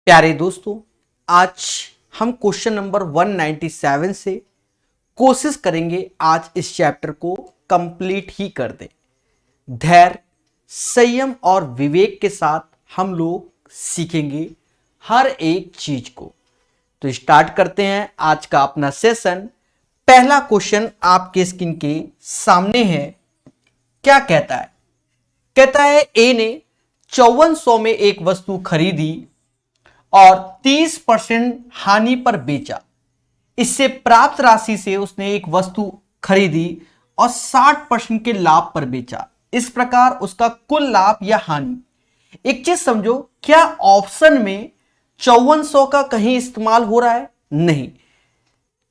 प्यारे दोस्तों, आज हम क्वेश्चन नंबर 197 से कोशिश करेंगे आज इस चैप्टर को कंप्लीट ही कर दें। धैर्य, संयम और विवेक के साथ हम लोग सीखेंगे हर एक चीज को। तो स्टार्ट करते हैं आज का अपना सेशन। पहला क्वेश्चन आपके स्क्रीन के सामने है। क्या कहता है? कहता है ए ने 5400 में एक वस्तु खरीदी और 30% हानि पर बेचा। इससे प्राप्त राशि से उसने एक वस्तु खरीदी और 60% के लाभ पर बेचा। इस प्रकार उसका कुल लाभ या हानि। एक चीज समझो, क्या ऑप्शन में 5400 का कहीं इस्तेमाल हो रहा है? नहीं।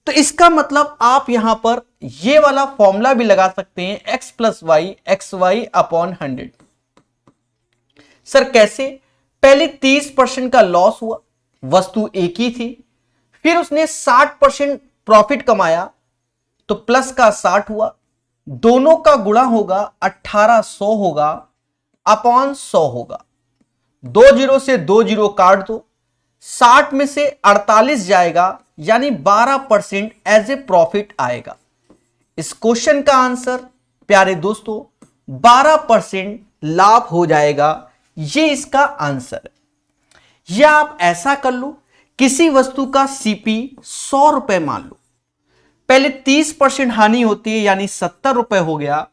तो इसका मतलब आप यहां पर ये वाला फॉर्मूला भी लगा सकते हैं, x plus y x y upon 100। Sir कैसे? पहले 30% का लॉस हुआ, वस्तु एक ही थी, फिर उसने 60% प्रॉफिट कमाया तो प्लस का 60 हुआ, दोनों का गुणा होगा 1800 होगा अपॉन 100 होगा। 2 जीरो से 2 जीरो काट दो, 60 में से 48 जाएगा, यानी 12% एज ए प्रॉफिट आएगा। इस क्वेश्चन का आंसर प्यारे दोस्तों 12% लाभ हो जाएगा। ये इसका आंसर है। या आप ऐसा कर लो, किसी वस्तु का सीपी 100 रुपए मान लो, पहले 30% हानि होती है यानी 70 रुपए हो गया,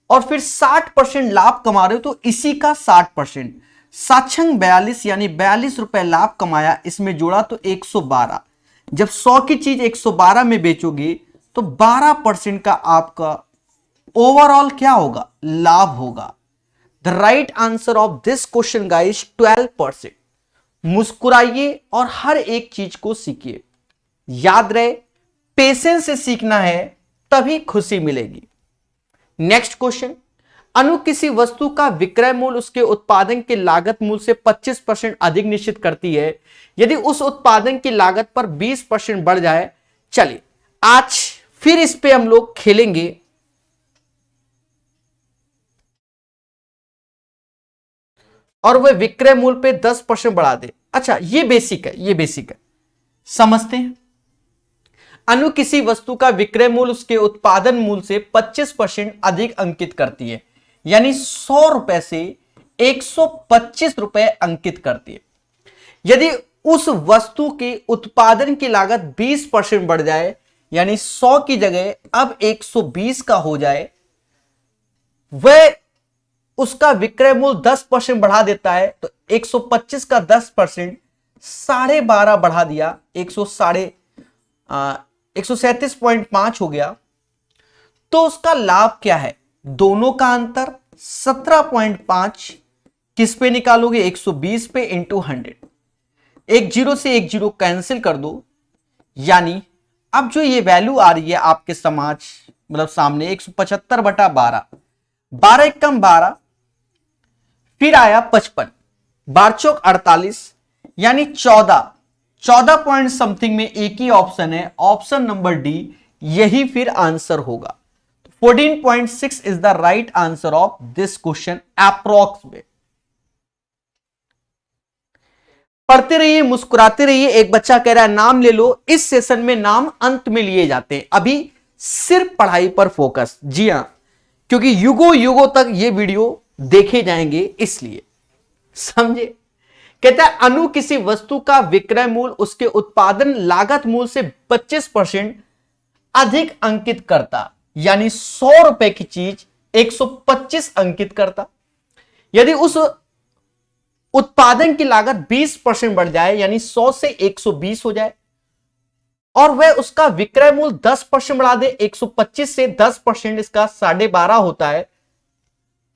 और फिर 60% लाभ कमा रहे हो तो इसी का 60%, 7 42 यानी 42 रुपए लाभ कमाया, इसमें जोड़ा तो 112। जब 100 की चीज 112 में बेचोगे तो 12% का आपका ओवरऑल क्या होगा? लाभ होगा। The right answer of this question guys 12%। मुस्कुराइए और हर एक चीज को सीखिए। याद रहे, पेशेंस से सीखना है तभी खुशी मिलेगी। Next question. अनु किसी वस्तु का विक्रय मूल्य उसके उत्पादन की लागत मूल्य से 25% अधिक निश्चित करती है। यदि उस उत्पादन की लागत पर 20% बढ़ जाए। चलिए आज फिर इस पे हम लोग खेलेंगे। और वह विक्रय मूल्य पे 10% बढ़ा दे। अच्छा, ये बेसिक है, ये बेसिक है, समझते हैं। अनु किसी वस्तु का विक्रय मूल्य उसके उत्पादन मूल्य से 25% अधिक अंकित करती है, यानी 100 रुपए से 125 रुपए अंकित करती है। यदि उस वस्तु के उत्पादन की लागत 20% बढ़ जाए, यानी 100 की जगह अब 120 का हो जाए, वह उसका विक्रय मूल्य 10% बढ़ा देता है, तो 125 का 10% 12.5 बढ़ा दिया, 137.5 हो गया। तो उसका लाभ क्या है? दोनों का अंतर 17.5 किस पे निकालोगे? 120 पे इंटू 100। एक जीरो से एक जीरो कैंसिल कर दो, यानी अब जो ये वैल्यू आ रही है आपके मतलब सामने 175/12, 12 एकम 12, फिर आया 55, 12 चौक 48, यानी 14 पॉइंट समथिंग में एक ही ऑप्शन है, ऑप्शन नंबर डी, यही फिर आंसर होगा। 14.6 is the right answer of this question approx में। पढ़ते रहिए, मुस्कुराते रहिए। एक बच्चा कह रहा है नाम ले लो। इस सेशन में नाम अंत में लिए जाते हैं, अभी सिर्फ पढ़ाई पर फोकस। जी हां, क्योंकि युगों युगों तक ये वीडियो देखे जाएंगे, इसलिए समझे। कहता है अनु किसी वस्तु का विक्रय मूल्य उसके उत्पादन लागत मूल्य से 25% अधिक अंकित करता, यानी 100 रुपए की चीज 125 अंकित करता। यदि उस उत्पादन की लागत 20% बढ़ जाए, यानी 100 से 120 हो जाए, और वह उसका विक्रय मूल्य 10% बढ़ा दे, 125 से 10% इसका 12.5 होता है,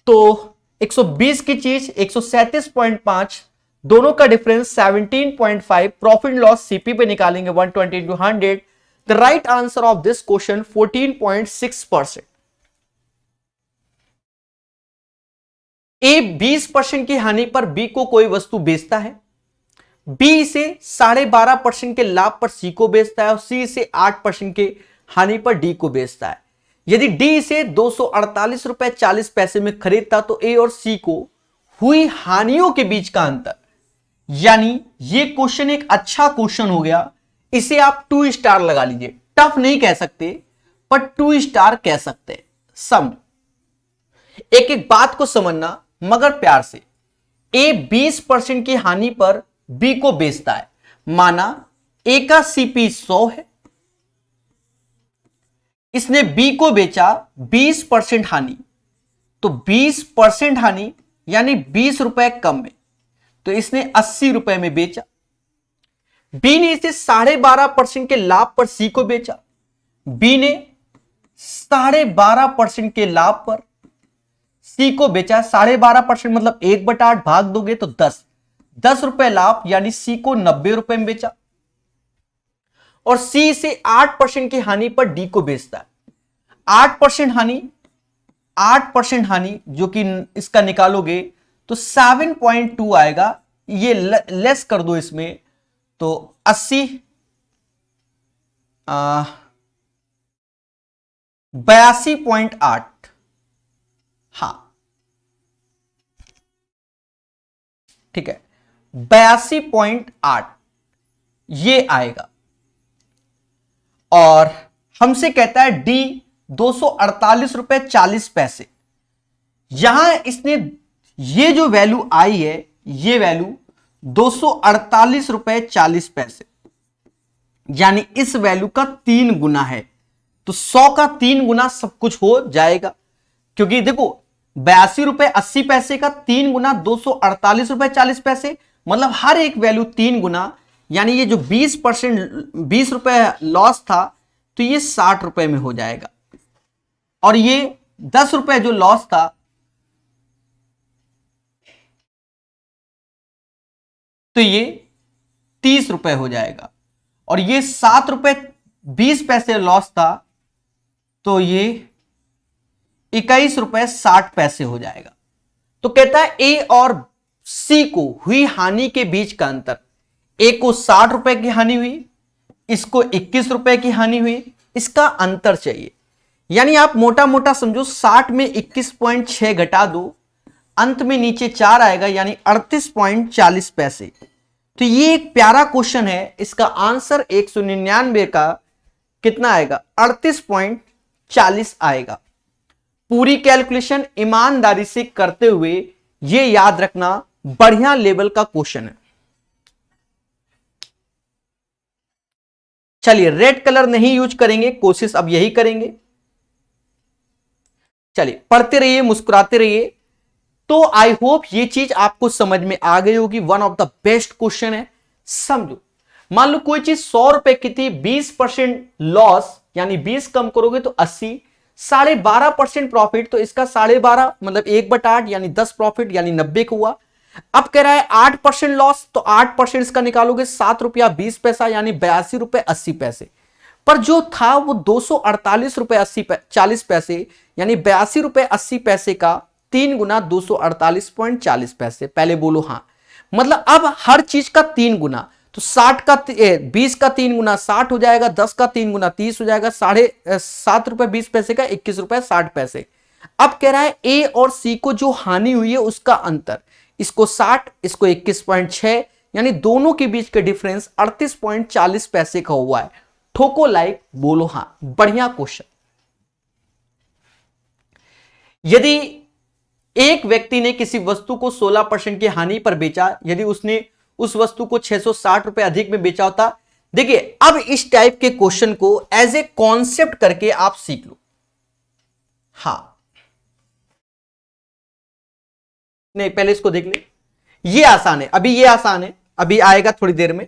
तो 120 की चीज 137.5, दोनों का डिफरेंस 17.5। प्रॉफिट लॉस सीपी पे निकालेंगे 120 into 100। The right answer of this question 14.6%। ए 20% की हानि पर बी को कोई वस्तु बेचता है, बी इसे 12.5% के लाभ पर सी को बेचता है, और सी इसे 8% के हानि पर डी को बेचता है। यदि डी इसे 248 रुपए 40 पैसे में खरीदता, तो ए और सी को हुई हानियों के बीच का अंतर, यानी ये क्वेश्चन एक अच्छा क्वेश्चन हो गया, इसे आप 2 स्टार लगा लीजिए। टफ नहीं कह सकते पर 2 स्टार कह सकते हैं। समझ, एक एक बात को समझना मगर प्यार से। ए 20% की हानि पर बी को बेचता है। माना ए का सीपी 100 है, इसने बी को बेचा 20% हानि, तो 20% हानि यानी 20 रुपए कम में, तो इसने 80 रुपए में बेचा। बी ने इसे 12.5% के लाभ पर सी को बेचा। बी ने 12.5% के लाभ पर सी को बेचा। 12.5% मतलब 1/8 भाग दोगे तो 10 रुपए लाभ, यानी सी को 90 रुपए में बेचा। और सी से 8% की हानि पर डी को बेचता है। 8% हानि जो कि इसका निकालोगे तो 7.2 आएगा। ये लेस कर दो इसमें तो 80 82.8। हाँ ठीक है, 82.8 ये आएगा। और हमसे कहता है डी 248 रुपए 40 पैसे। यहां इसने ये जो वैल्यू आई है, ये वैल्यू 248 रुपए 40 पैसे, यानी इस वैल्यू का 3 गुना है। तो 100 का 3 गुना सब कुछ हो जाएगा, क्योंकि देखो 82 रुपए 80 पैसे का 3 गुना 248 रुपए 40 पैसे, मतलब हर एक वैल्यू 3 गुना। यानी ये जो 20 रुपए लॉस था तो ये 60 रुपए में हो जाएगा, और ये 10 रुपए जो लॉस था तो ये 30 रुपए हो जाएगा, और ये 7 रुपए 20 पैसे लॉस था तो ये 21 रुपए 60 पैसे हो जाएगा। तो कहता है ए और सी को हुई हानि के बीच का अंतर। ए को 60 रुपए की हानि हुई, इसको 21 रुपए की हानि हुई, इसका अंतर चाहिए। यानी आप मोटा मोटा समझो 60 में 21.6 घटा दो, अंत में नीचे 4 आएगा, यानी 38.40 पैसे। तो ये एक प्यारा क्वेश्चन है। इसका आंसर 199 का कितना आएगा? 38.40 आएगा। पूरी कैलकुलेशन ईमानदारी से करते हुए ये याद रखना, बढ़िया लेवल का क्वेश्चन है। चलिए रेड कलर नहीं यूज करेंगे, कोशिश अब यही करेंगे। चलिए पढ़ते रहिए, मुस्कुराते रहिए। तो आई होप ये चीज आपको समझ में आ गई होगी। One of the best question है। समझो, मान लो कोई चीज 100 रुपए की थी, 20% लॉस, यानी 20 कम करोगे तो 80, 12.5% प्रॉफिट, तो इसका 12.5 मतलब 1/8 यानी 10 प्रॉफिट, यानी 90 का हुआ। अब कह रहा है 8% लॉस, तो 8% इसका निकालोगे 7 रुपया 20 पैसा, यानी 82 रुपए 80 पैसे। पर जो था वो 248 रुपए 40 पैसे, यानी 82 रुपए 80 पैसे का 3 गुना 248.40 पैसे। पहले बोलो हाँ, मतलब अब हर चीज का 3 गुना, तो 20 का 3 गुना 60 हो जाएगा, 10 का 3 गुना 30 हो जाएगा, 7 रुपए 20 पैसे का 21 रुपए 60 पैसे। अब कह रहा है ए और सी को जो हानि हुई है उसका अंतर, इसको 60, इसको 21.6, यानी दोनों के बीच का डिफरेंस 38.40 पैसे का हुआ है। ठोको लाइक, बोलो हाँ, बढ़िया क्वेश्चन। यदि एक व्यक्ति ने किसी वस्तु को 16% की हानि पर बेचा, यदि उसने उस वस्तु को 660 रुपए अधिक में बेचा होता। देखिए अब इस टाइप के क्वेश्चन को एज ए कॉन्सेप्ट करके आप सीख लो। हाँ नहीं, पहले इसको देख ले, ये आसान है, अभी ये आसान है, अभी आएगा थोड़ी देर में।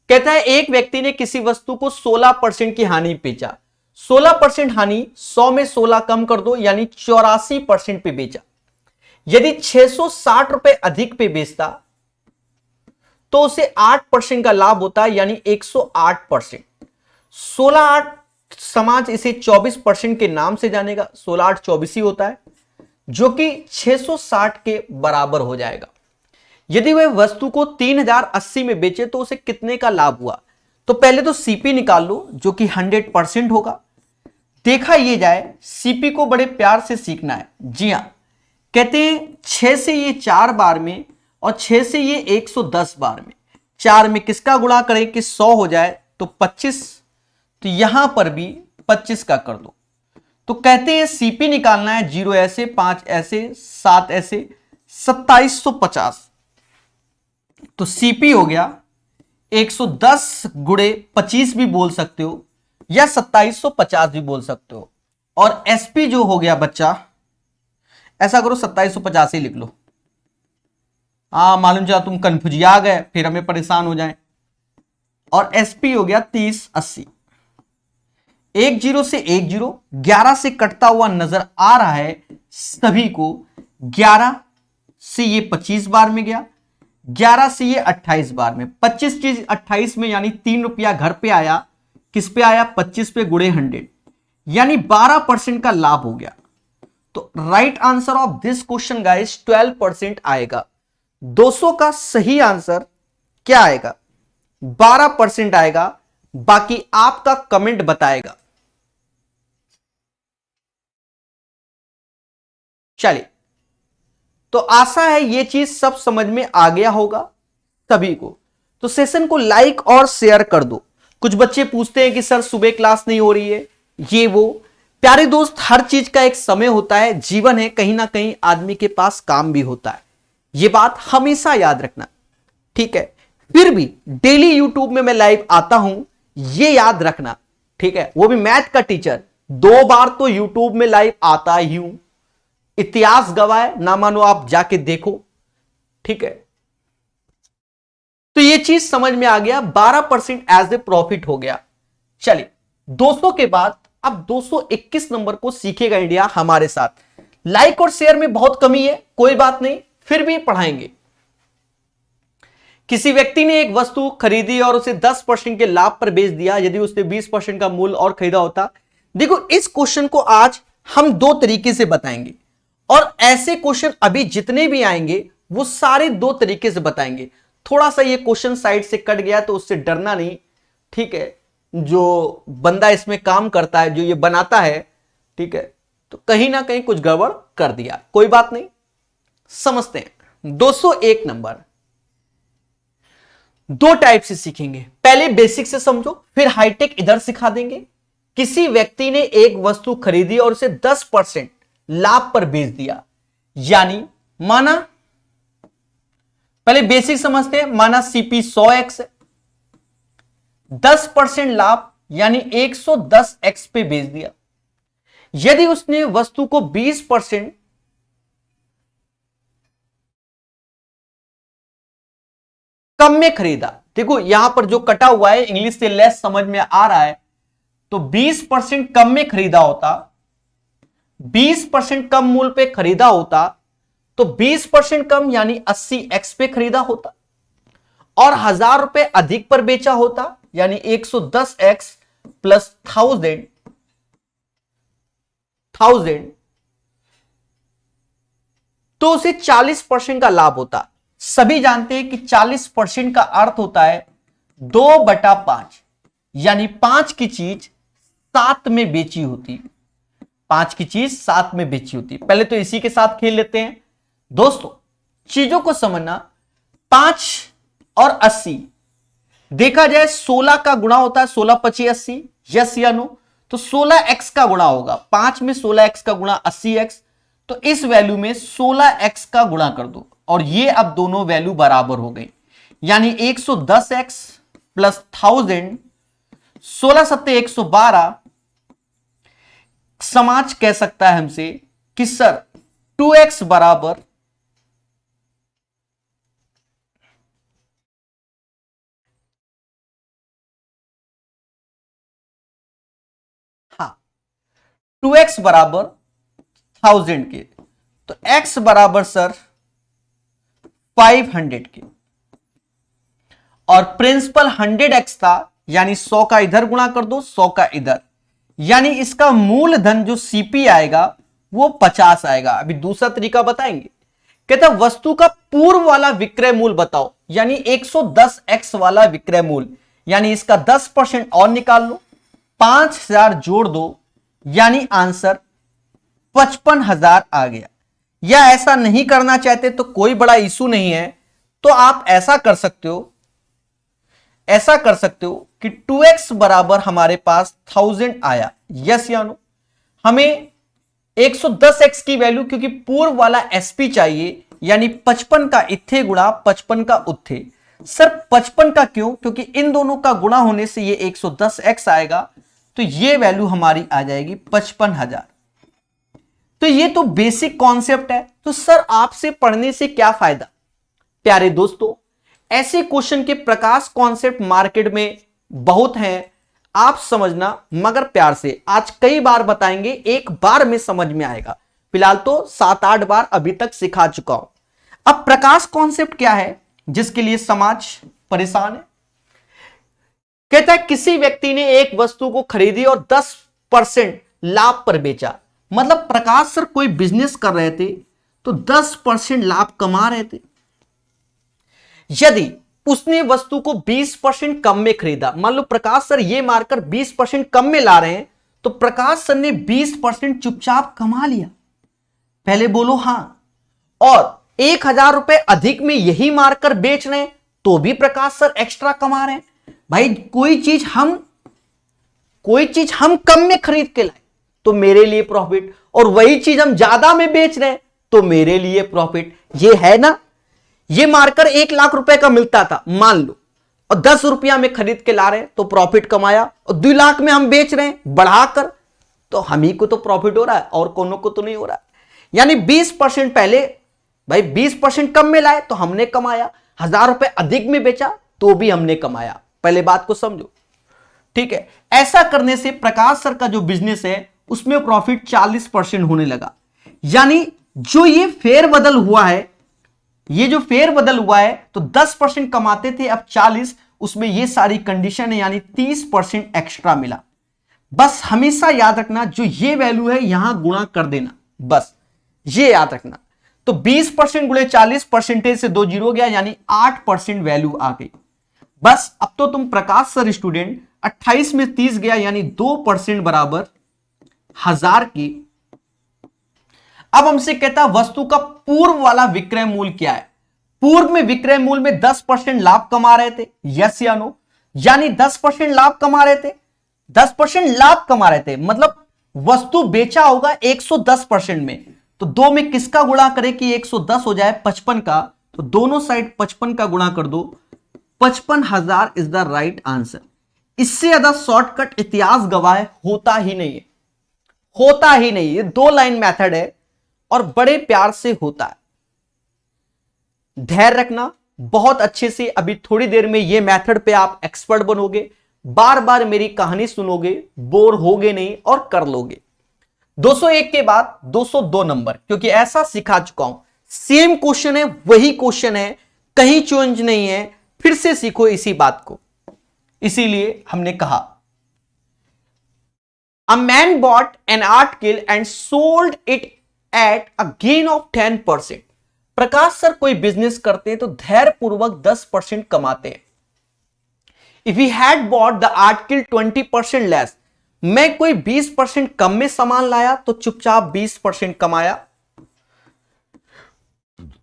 कहता है एक व्यक्ति ने किसी वस्तु को 16% की हानि बेचा। 16% हानि, 100 में 16 कम कर दो, यानी 84% पे बेचा। यदि 660 रुपए अधिक पे बेचता तो उसे 8% का लाभ होता है, यानी 108%। 16/8 समाज इसे 24% के नाम से जानेगा। 16/8 24 ही होता है, जो कि 660 के बराबर हो जाएगा। यदि वह वस्तु को 3080 में बेचे तो उसे कितने का लाभ हुआ? तो पहले तो सीपी निकाल लो, जो कि 100% होगा। देखा ये जाए, सीपी को बड़े प्यार से सीखना है। जी हां, कहते हैं 6 से ये 4 बार में और 6 से ये 110 बार में, 4 में किसका गुणा करें कि 100 हो जाए, तो 25, तो यहां पर भी 25 का कर दो। तो कहते हैं सीपी निकालना है, 0 ऐसे, 5 ऐसे, 7 ऐसे, 2750। तो सीपी हो गया 110 गुणे 25 भी बोल सकते हो या 2750 भी बोल सकते हो। और एसपी जो हो गया बच्चा, ऐसा करो 2750 ही लिख लो। मालूम चला तुम कन्फ्यूजिया गए, फिर हमें परेशान हो जाए। और एसपी हो गया 3080। 10 से 10, 11 से कटता हुआ नजर आ रहा है सभी को। 11 से ये 25 बार में गया, 11 से ये 28 बार में, 25 चीज 28 में, यानी 3 रुपया घर पे आया। किस पे आया? 25 पे गुणे 100, यानी 12% का लाभ हो गया। तो right answer of this question guys 12% आएगा। 200 का सही आंसर क्या आएगा? 12% आएगा। बाकी आपका कमेंट बताएगा। चलिए, तो आशा है ये चीज सब समझ में आ गया होगा सभी को। तो सेशन को लाइक और शेयर कर दो। कुछ बच्चे पूछते हैं कि सर सुबह क्लास नहीं हो रही है, ये वो। प्यारे दोस्त, हर चीज का एक समय होता है, जीवन है, कहीं ना कहीं आदमी के पास काम भी होता है। ये बात हमेशा याद रखना, ठीक है। फिर भी डेली यूट्यूब में मैं लाइव आता हूं, ये याद रखना, ठीक है। वो भी मैथ का टीचर, 2 बार तो यूट्यूब में लाइव आता ही हूं। इतिहास गवाह है, ना मानो आप जाके देखो, ठीक है। तो ये चीज समझ में आ गया, 12% एज ए प्रॉफिट हो गया। चलिए, 200 के बाद अब 221 नंबर को सीखेगा इंडिया हमारे साथ। लाइक और शेयर में बहुत कमी है, कोई बात नहीं, फिर भी पढ़ाएंगे। किसी व्यक्ति ने एक वस्तु खरीदी और उसे 10% के लाभ पर बेच दिया, यदि उसने 20% का मूल्य और खरीदा होता। देखो, इस क्वेश्चन को आज हम 2 तरीके से बताएंगे, और ऐसे क्वेश्चन अभी जितने भी आएंगे वो सारे 2 तरीके से बताएंगे। थोड़ा सा ये क्वेश्चन साइड से कट गया तो उससे डरना नहीं, ठीक है। जो बंदा इसमें काम करता है, जो ये बनाता है, ठीक है, तो कहीं ना कहीं कुछ गड़बड़ कर दिया, कोई बात नहीं, समझते हैं। 201 नंबर 2 टाइप से सीखेंगे। पहले बेसिक से समझो, फिर हाईटेक इधर सिखा देंगे। किसी व्यक्ति ने एक वस्तु खरीदी और उसे 10% लाभ पर बेच दिया, यानी माना, पहले बेसिक समझते हैं, माना सीपी 100x है, 10% लाभ यानी 110x पे बेच दिया। यदि उसने वस्तु को 20% कम में खरीदा, देखो यहां पर जो कटा हुआ है इंग्लिश से लेस समझ में आ रहा है, तो 20% कम में खरीदा होता, 20% कम मूल्य पे खरीदा होता, तो 20% कम यानी 80x पे खरीदा होता, और 1000 रुपए अधिक पर बेचा होता, यानी 110x प्लस 1000, तो उसे 40% का लाभ होता। सभी जानते हैं कि 40% का अर्थ होता है 2/5, यानी 5 की चीज 7 में बेची होती, 5 की चीज 7 में बेची होती। पहले तो इसी के साथ खेल लेते हैं दोस्तों, चीजों को समझना। 5 और 80 देखा जाए 16 का गुणा होता है, 16 25 80, यस या नो? तो 16x का गुणा होगा, 5 में 16x का गुणा 80x, तो इस वैल्यू में 16x का गुणा कर दो, और ये अब दोनों वैल्यू बराबर हो गई, यानी 110x प्लस 1000, 16 सत्ते 112। समाज कह सकता है हमसे कि सर 2x बराबर हाँ 2x बराबर 1000 के, तो x बराबर सर 500 के, और प्रिंसिपल 100x था, यानी 100 का इधर गुणा कर दो, 100 का इधर, यानी इसका मूलधन जो सीपी आएगा वो 50 आएगा। अभी दूसरा तरीका बताएंगे, कहता वस्तु का पूर्व वाला विक्रय मूल्य बताओ, यानी 110x वाला विक्रय मूल्य, यानी इसका 10% और निकाल लो, 5000 जोड़ दो, यानी आंसर 55,000 आ गया। या ऐसा नहीं करना चाहते तो कोई बड़ा इशू नहीं है, तो आप ऐसा कर सकते हो, ऐसा कर सकते हो कि 2x बराबर हमारे पास 1000 आया, यस या नो। हमें 110x की वैल्यू, क्योंकि पूर्व वाला sp चाहिए, यानी 55 का इत्थे गुणा 55 का उत्थे। सर 55 का क्यों? क्योंकि इन दोनों का गुणा होने से ये 110x आएगा, तो ये वैल्यू हमारी आ जाएगी 55,000। तो ये तो बेसिक कॉन्सेप्ट है। तो सर आपसे पढ़ने से क्या फायदा? प्यारे दोस्तों, ऐसे क्वेश्चन के प्रकाश कॉन्सेप्ट मार्केट में बहुत हैं, आप समझना मगर प्यार से। आज कई बार बताएंगे, एक बार में समझ में आएगा। फिलहाल तो 7-8 बार अभी तक सिखा चुका हूं। अब प्रकाश कॉन्सेप्ट क्या है जिसके लिए समाज परेशान है? कहता है किसी व्यक्ति ने एक वस्तु को खरीदी और 10% लाभ पर बेचा। मतलब प्रकाश सर कोई बिजनेस कर रहे थे तो 10% लाभ कमा रहे थे। यदि उसने वस्तु को 20% कम में खरीदा, मान लो प्रकाश सर ये मारकर 20% कम में ला रहे हैं, तो प्रकाश सर ने 20% चुपचाप कमा लिया। पहले बोलो हां। और 1000 रुपए अधिक में यही मारकर बेच रहे हैं तो भी प्रकाश सर एक्स्ट्रा कमा रहे हैं। भाई कोई चीज हम कम में खरीद के लाए तो मेरे लिए प्रॉफिट, और वही चीज हम ज्यादा में बेच रहे हैं तो मेरे लिए प्रॉफिट। ये है ना? ये मार्कर 1 लाख रुपए का मिलता था मान लो, और 10 रुपया में खरीद के ला रहे हैं तो प्रॉफिट कमाया, और 2 लाख में हम बेच रहे हैं बढ़ाकर, तो हम ही को तो प्रॉफिट हो रहा है और कोनो को तो नहीं हो रहा है। यानी 20% पहले भाई 20% कम में लाए तो हमने कमाया, 1000 रुपए अधिक में बेचा तो भी हमने कमाया। पहले बात को समझो, ठीक है। ऐसा करने से प्रकाश सर का जो बिजनेस है उसमें प्रॉफिट 40% होने लगा। यानी जो ये फेरबदल हुआ है, ये जो फेरबदल हुआ है, तो 10% कमाते थे अब 40, उसमें ये सारी कंडीशन है, यानी 30% एक्स्ट्रा मिला। बस हमेशा याद रखना, जो ये वैल्यू है यहां गुणा कर देना, बस ये याद रखना। तो 20% गुणे 40, परसेंटेज से 2 जीरो गया, यानी 8% वैल्यू आ गई। बस अब तो तुम प्रकाश सर स्टूडेंट, 28 में 30 गया, यानी 2% बराबर 1000 की। अब हमसे कहता है वस्तु का पूर्व वाला विक्रय मूल्य क्या है? पूर्व में विक्रय मूल्य में 10% लाभ कमा रहे थे, यस या नो? यानी 10% लाभ कमा रहे थे, 10% लाभ कमा रहे थे, मतलब वस्तु बेचा होगा 110% में, तो 2 में किसका गुणा करें कि 110 हो जाए? 55 का। तो दोनों साइड 55 का गुणा कर दो, 55,000 इज द राइट आंसर। इससे ज्यादा शॉर्टकट इतिहास गवाह होता ही नहीं है, होता ही नहीं। ये 2 लाइन मेथड है और बड़े प्यार से होता है। धैर्य रखना बहुत अच्छे से, अभी थोड़ी देर में ये मेथड पे आप एक्सपर्ट बनोगे, बार बार मेरी कहानी सुनोगे, बोर होगे नहीं और कर लोगे। 201 के बाद 202 नंबर, क्योंकि ऐसा सिखा चुका हूं, सेम क्वेश्चन है, वही क्वेश्चन है, कहीं चेंज नहीं है, फिर से सीखो इसी बात को। इसीलिए हमने कहा a man bot an article and sold it at a gain of 10%। Prakash sir कोई बिजनेस करते हैं तो धैर्यपूर्वक 10% कमाते हैं। If he had bought the article 20% less, मैं कोई 20% कम में सामान लाया तो चुपचाप 20% कमाया।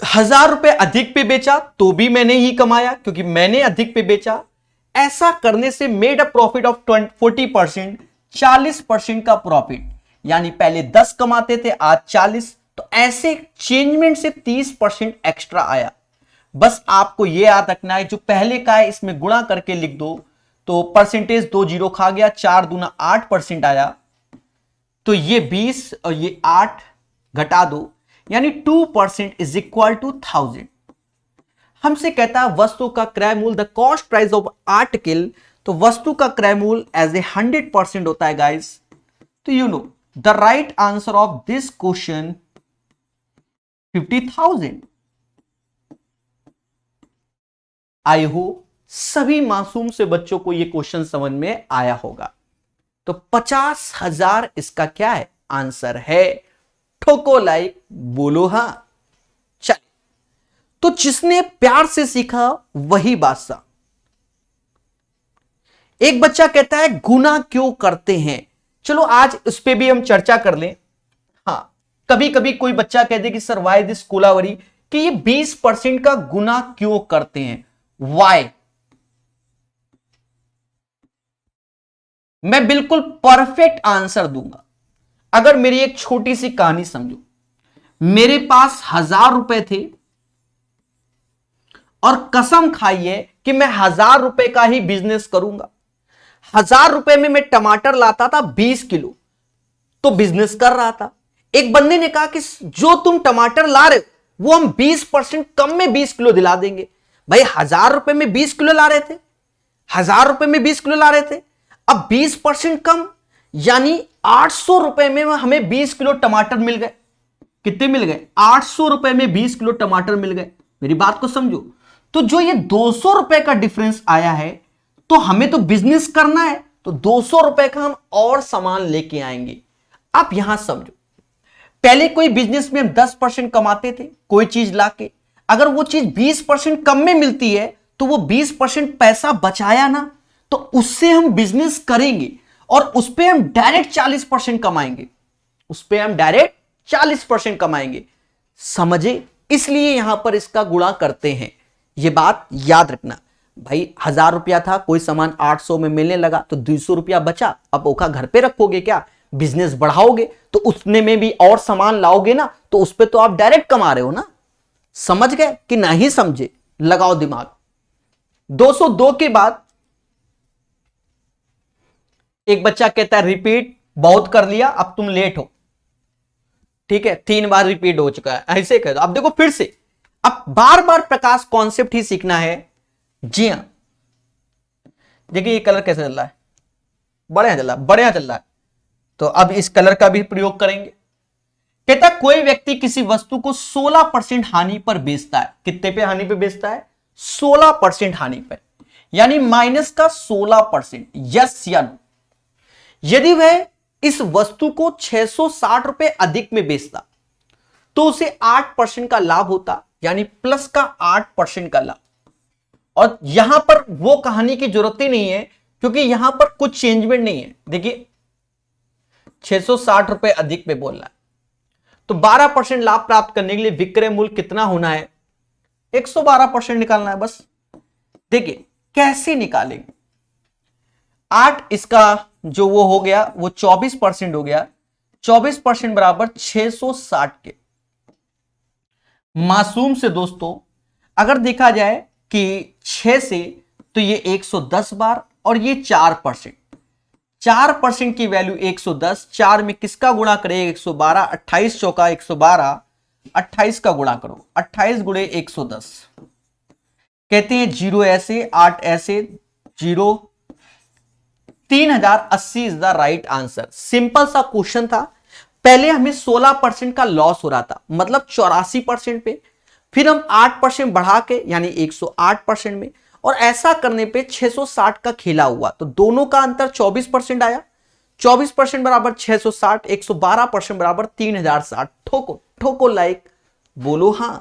1000 रुपए अधिक पे बेचा तो भी मैंने ही कमाया, क्योंकि मैंने अधिक पे बेचा। ऐसा करने से मेड अ प्रॉफिट ऑफ 40%, 40% का प्रॉफिट। यानी पहले 10 कमाते थे, आज 40, तो ऐसे चेंजमेंट से 30% एक्स्ट्रा आया। बस आपको यह याद रखना है, जो पहले का है इसमें गुणा करके लिख दो, तो परसेंटेज 2 जीरो खा गया, 4 दूना 8% आया, तो ये 20 और ये 8 घटा दो, यानी 2% इज इक्वल टू 1000। हमसे कहता है वस्तु का क्रय मूल्य, the cost price of article, तो वस्तु का क्रय मूल्य एज ए 100% होता है गाइस। तो you know the right answer of this question 50,000। I hope सभी मासूम से बच्चों को यह क्वेश्चन समझ में आया होगा। तो 50,000 इसका क्या है? आंसर है। ठोको लाइक, बोलो हां। चलिए, तो जिसने प्यार से सीखा वही बादशाह। एक बच्चा कहता है गुना क्यों करते हैं? चलो आज उस पर भी हम चर्चा कर लें। हाँ, कभी कभी कोई बच्चा कह दे कि सर वाई दिस कोलावरी, कि ये 20% का गुना क्यों करते हैं, वाई। मैं बिल्कुल परफेक्ट आंसर दूंगा। अगर मेरी एक छोटी सी कहानी समझो, मेरे पास 1000 रुपए थे और कसम खाइए कि मैं 1000 रुपए का ही बिजनेस करूंगा। 1000 रुपए में मैं टमाटर लाता था 20 किलो, तो बिजनेस कर रहा था। एक बंदे ने कहा कि जो तुम टमाटर ला रहे हो वो हम 20% कम में 20 किलो दिला देंगे। भाई 1000 रुपए में 20 किलो ला रहे थे, 1000 रुपए में 20 किलो ला रहे थे, अब 20% कम यानी 800 रुपए में हमें 20 किलो टमाटर मिल गए। कितने मिल गए? 800 रुपए में 20 किलो टमाटर मिल गए। मेरी बात को समझो। तो जो ये 200 रुपए का डिफरेंस आया है, तो हमें तो बिजनेस करना है, तो 200 रुपए का हम और सामान लेके आएंगे। आप यहां समझो, पहले कोई बिजनेस में हम 10% कमाते थे कोई चीज लाके, अगर वो चीज 20% कम में मिलती है तो वो 20% पैसा बचाया ना, तो उससे हम बिजनेस करेंगे और उस पर हम डायरेक्ट 40% कमाएंगे, उस पर हम डायरेक्ट 40% कमाएंगे। समझे? इसलिए यहां पर इसका गुणा करते हैं। यह बात याद रखना। भाई 1000 रुपया था, कोई सामान 800 में मिलने लगा तो 200 रुपया बचा, अब ओखा घर पे रखोगे क्या? बिजनेस बढ़ाओगे तो उसने में भी और सामान लाओगे ना, तो उस पर तो आप डायरेक्ट कमा रहे हो ना। समझ गए कि नहीं समझे? लगाओ दिमाग। 202 के बाद एक बच्चा कहता है रिपीट बहुत कर लिया, अब तुम लेट हो। ठीक है, 3 बार रिपीट हो चुका है, ऐसे कह दो। अब देखो फिर से, अब बार बार प्रकाश कॉन्सेप्ट ही सीखना है। जी हां, देखिए ये कलर कैसे चल रहा है, बढ़िया चल रहा है, बढ़िया चल रहा है। तो अब इस कलर का भी प्रयोग करेंगे। कहता कोई व्यक्ति किसी वस्तु को 16% हानि पर बेचता है। कितने पे हानि पे बेचता है? 16% हानि पर, यानी माइनस का 16%। यस या नो? यदि वह इस वस्तु को 660 रुपए अधिक में बेचता तो उसे 8% का लाभ होता, यानी प्लस का 8% का लाभ। और यहां पर वो कहानी की जरूरत ही नहीं है, क्योंकि यहां पर कुछ चेंजमेंट नहीं है। देखिए 660 रुपए अधिक में बोल रहा है, तो 12% लाभ प्राप्त करने के लिए विक्रय मूल्य कितना होना है? 112% निकालना है बस। देखिए कैसे निकालेंगे? 8 इसका जो वो हो गया वो 24% हो गया, 24% बराबर 660 के। मासूम से दोस्तों अगर देखा जाए कि 6 से, तो ये 110 बार और ये 4%। 4% की वैल्यू 110, 4 में किसका गुणा करें? 112, 28 चौका 112, 28 का गुणा करो, 28 गुणे 110। कहते हैं 0 ऐसे, 8 ऐसे, 0, 3080 is the right answer. Simple सा क्वेश्चन था। पहले हमें 16% का लॉस हो रहा था, मतलब 84% पे, फिर हम 8% बढ़ा के यानी 108% में, और ऐसा करने पे 660 का खेला हुआ, तो दोनों का अंतर 24% आया। 24% बराबर 660, 112% बराबर 3060। ठोको ठोको लाइक, बोलो हां।